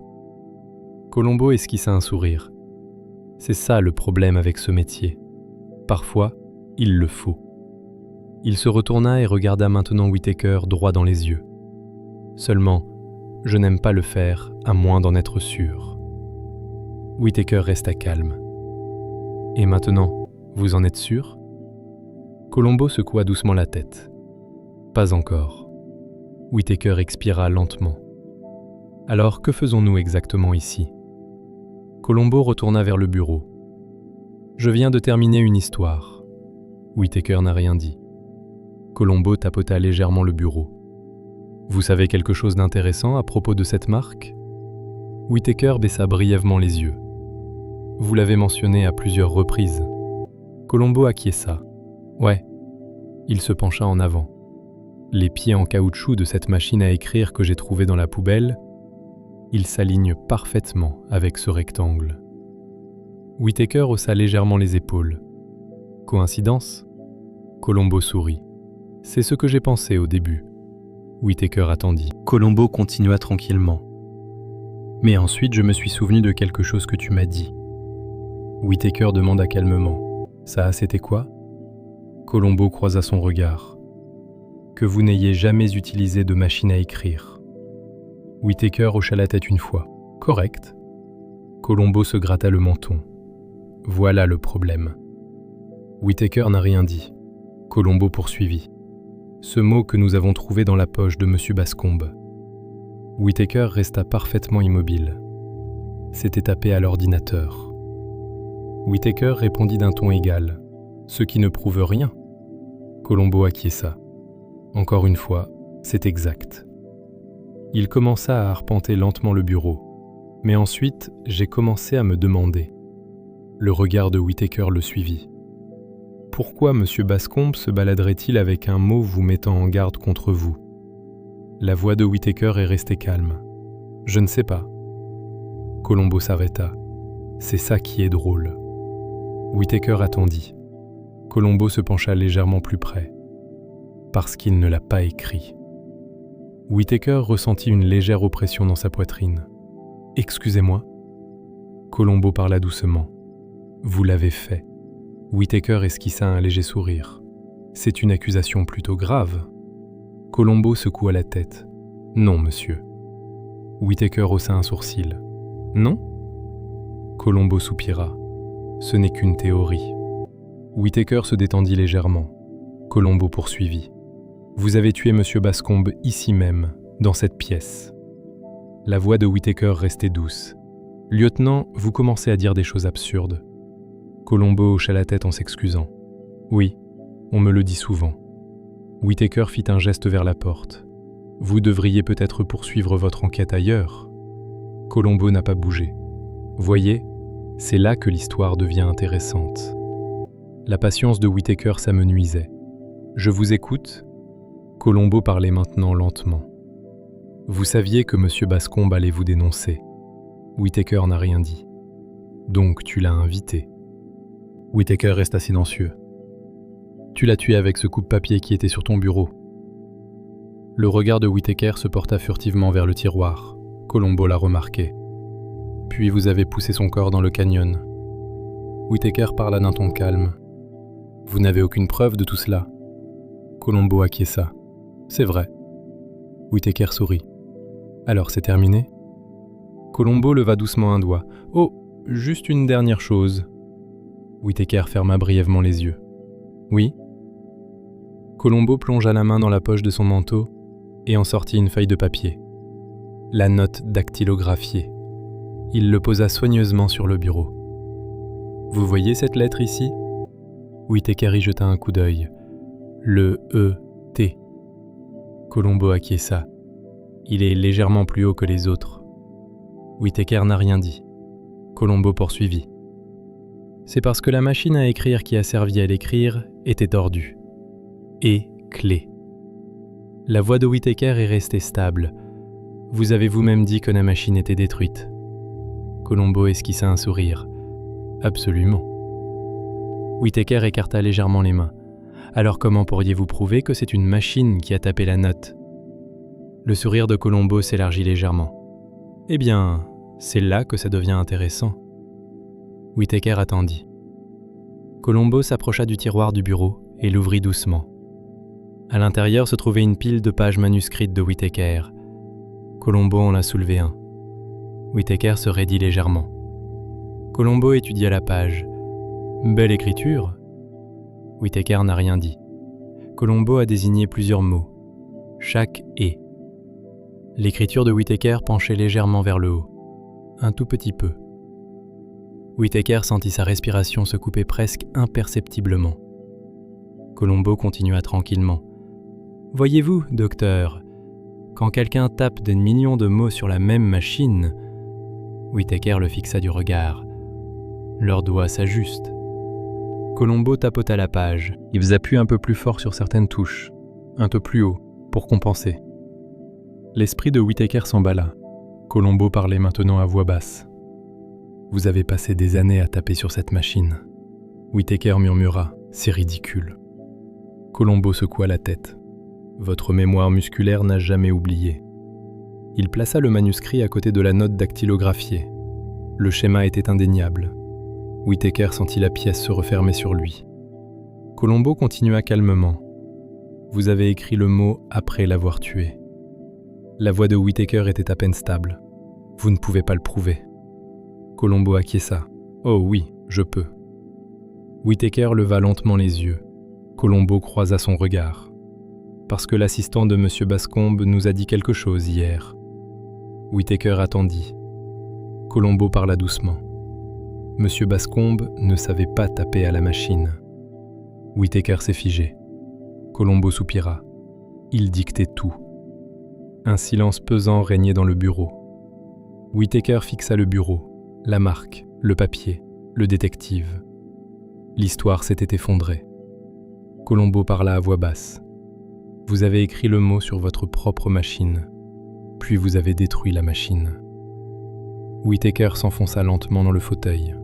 Colombo esquissa un sourire. « C'est ça le problème avec ce métier. Parfois, il le faut. » Il se retourna et regarda maintenant Whittaker droit dans les yeux. « Seulement, je n'aime pas le faire, à moins d'en être sûr. » Whittaker resta calme. « Et maintenant, vous en êtes sûr ?» Colombo secoua doucement la tête. « Pas encore. » Whittaker expira lentement. « Alors, que faisons-nous exactement ici ?» Colombo retourna vers le bureau. « Je viens de terminer une histoire. » Whittaker n'a rien dit. Colombo tapota légèrement le bureau. « Vous savez quelque chose d'intéressant à propos de cette marque ? Whittaker baissa brièvement les yeux. Vous l'avez mentionné à plusieurs reprises. Colombo acquiesça. Ouais. Il se pencha en avant. Les pieds en caoutchouc de cette machine à écrire que j'ai trouvée dans la poubelle, ils s'alignent parfaitement avec ce rectangle. Whittaker haussa légèrement les épaules. Coïncidence ? Colombo sourit. C'est ce que j'ai pensé au début. Whittaker attendit. Colombo continua tranquillement. Mais ensuite, je me suis souvenu de quelque chose que tu m'as dit. Whittaker demanda calmement. Ça, c'était quoi ? Colombo croisa son regard. Que vous n'ayez jamais utilisé de machine à écrire. Whittaker hocha la tête une fois. Correct. Colombo se gratta le menton. Voilà le problème. Whittaker n'a rien dit. Colombo poursuivit. Ce mot que nous avons trouvé dans la poche de M. Bascombe. Whittaker resta parfaitement immobile. C'était tapé à l'ordinateur. Whittaker répondit d'un ton égal. Ce qui ne prouve rien. Colombo acquiesça. Encore une fois, c'est exact. Il commença à arpenter lentement le bureau. Mais ensuite, j'ai commencé à me demander. Le regard de Whittaker le suivit. Pourquoi M. Bascombe se baladerait-il avec un mot vous mettant en garde contre vous ? La voix de Whittaker est restée calme. Je ne sais pas. Colombo s'arrêta. C'est ça qui est drôle. Whittaker attendit. Colombo se pencha légèrement plus près. Parce qu'il ne l'a pas écrit. Whittaker ressentit une légère oppression dans sa poitrine. Excusez-moi. Colombo parla doucement. Vous l'avez fait. Whittaker esquissa un léger sourire. C'est une accusation plutôt grave. Colombo secoua la tête. Non, monsieur. Whittaker haussa un sourcil. Non ? Colombo soupira. Ce n'est qu'une théorie. Whittaker se détendit légèrement. Colombo poursuivit. Vous avez tué monsieur Bascombe ici même, dans cette pièce. La voix de Whittaker restait douce. Lieutenant, vous commencez à dire des choses absurdes. Colombo hocha la tête en s'excusant. Oui, on me le dit souvent. Whittaker fit un geste vers la porte. Vous devriez peut-être poursuivre votre enquête ailleurs. Colombo n'a pas bougé. Voyez, c'est là que l'histoire devient intéressante. La patience de Whittaker s'amenuisait. Je vous écoute. Colombo parlait maintenant lentement. Vous saviez que M. Bascombe allait vous dénoncer. Whittaker n'a rien dit. Donc tu l'as invité. Whittaker resta silencieux. Tu l'as tué avec ce coupe-papier qui était sur ton bureau. Le regard de Whittaker se porta furtivement vers le tiroir. Colombo l'a remarqué. Puis vous avez poussé son corps dans le canyon. Whittaker parla d'un ton calme. Vous n'avez aucune preuve de tout cela. Colombo acquiesça. C'est vrai. Whittaker sourit. Alors c'est terminé ? Colombo leva doucement un doigt. Oh, juste une dernière chose. Whittaker ferma brièvement les yeux. Oui ? Colombo plongea la main dans la poche de son manteau et en sortit une feuille de papier. La note dactylographiée. Il le posa soigneusement sur le bureau. Vous voyez cette lettre ici ? Whittaker y jeta un coup d'œil. Le E-T. Colombo acquiesça. Il est légèrement plus haut que les autres. Whittaker n'a rien dit. Colombo poursuivit. C'est parce que la machine à écrire qui a servi à l'écrire était tordue. Et clé. La voix de Whittaker est restée stable. Vous avez vous-même dit que la machine était détruite. Colombo esquissa un sourire. Absolument. Whittaker écarta légèrement les mains. Alors comment pourriez-vous prouver que c'est une machine qui a tapé la note ? Le sourire de Colombo s'élargit légèrement. Eh bien, c'est là que ça devient intéressant. Whittaker attendit. Colombo s'approcha du tiroir du bureau et l'ouvrit doucement. À l'intérieur se trouvait une pile de pages manuscrites de Whittaker. Colombo en a soulevé un. Whittaker se raidit légèrement. Colombo étudia la page. Belle écriture. Whittaker n'a rien dit. Colombo a désigné plusieurs mots. Chaque « et ». L'écriture de Whittaker penchait légèrement vers le haut. Un tout petit peu. Whittaker sentit sa respiration se couper presque imperceptiblement. Colombo continua tranquillement. « Voyez-vous, docteur, Quand quelqu'un tape des millions de mots sur la même machine, Whittaker le fixa du regard. Leurs doigts s'ajustent. Colombo tapota la page. Ils appuient un peu plus fort sur certaines touches, un peu plus haut, pour compenser. L'esprit de Whittaker s'emballa. Colombo parlait maintenant à voix basse. « Vous avez passé des années à taper sur cette machine. » Whittaker murmura. « C'est ridicule. » Colombo secoua la tête. « Votre mémoire musculaire n'a jamais oublié. » Il plaça le manuscrit à côté de la note dactylographiée. Le schéma était indéniable. Whittaker sentit la pièce se refermer sur lui. Colombo continua calmement. « Vous avez écrit le mot après l'avoir tué. » La voix de Whittaker était à peine stable. « Vous ne pouvez pas le prouver. » Colombo acquiesça. « Oh oui, je peux. » Whittaker leva lentement les yeux. Colombo croisa son regard. « Parce que l'assistant de M. Bascombe nous a dit quelque chose hier. » Whittaker attendit. Colombo parla doucement. « M. Bascombe ne savait pas taper à la machine. » Whittaker s'est figé. Colombo soupira. Il dictait tout. Un silence pesant régnait dans le bureau. Whittaker fixa le bureau, la marque, le papier, le détective. L'histoire s'était effondrée. Colombo parla à voix basse. « Vous avez écrit le mot sur votre propre machine, puis vous avez détruit la machine. » Whittaker s'enfonça lentement dans le fauteuil.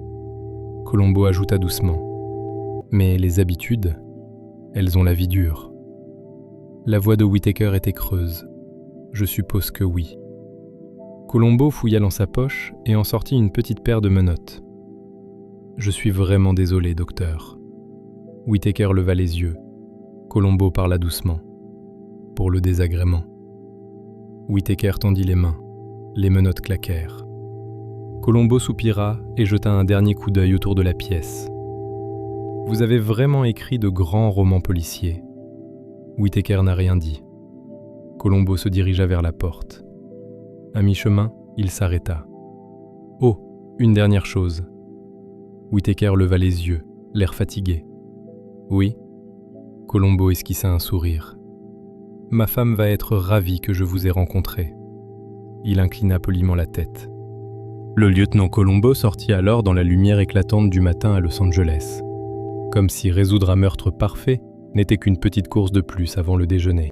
Colombo ajouta doucement. « Mais les habitudes, elles ont la vie dure. » La voix de Whittaker était creuse. « Je suppose que oui. » Colombo fouilla dans sa poche et en sortit une petite paire de menottes. « Je suis vraiment désolé, docteur. » Whittaker leva les yeux. Colombo parla doucement. « Pour le désagrément. » Whittaker tendit les mains. Les menottes claquèrent. Colombo soupira et jeta un dernier coup d'œil autour de la pièce. « Vous avez vraiment écrit de grands romans policiers. » Whittaker n'a rien dit. Colombo se dirigea vers la porte. À mi-chemin, il s'arrêta. « Oh, une dernière chose. » Whittaker leva les yeux, l'air fatigué. « Oui ?» Colombo esquissa un sourire. « Ma femme va être ravie que je vous ai rencontré. » Il inclina poliment la tête. Le lieutenant Colombo sortit alors dans la lumière éclatante du matin à Los Angeles, comme si résoudre un meurtre parfait n'était qu'une petite course de plus avant le déjeuner.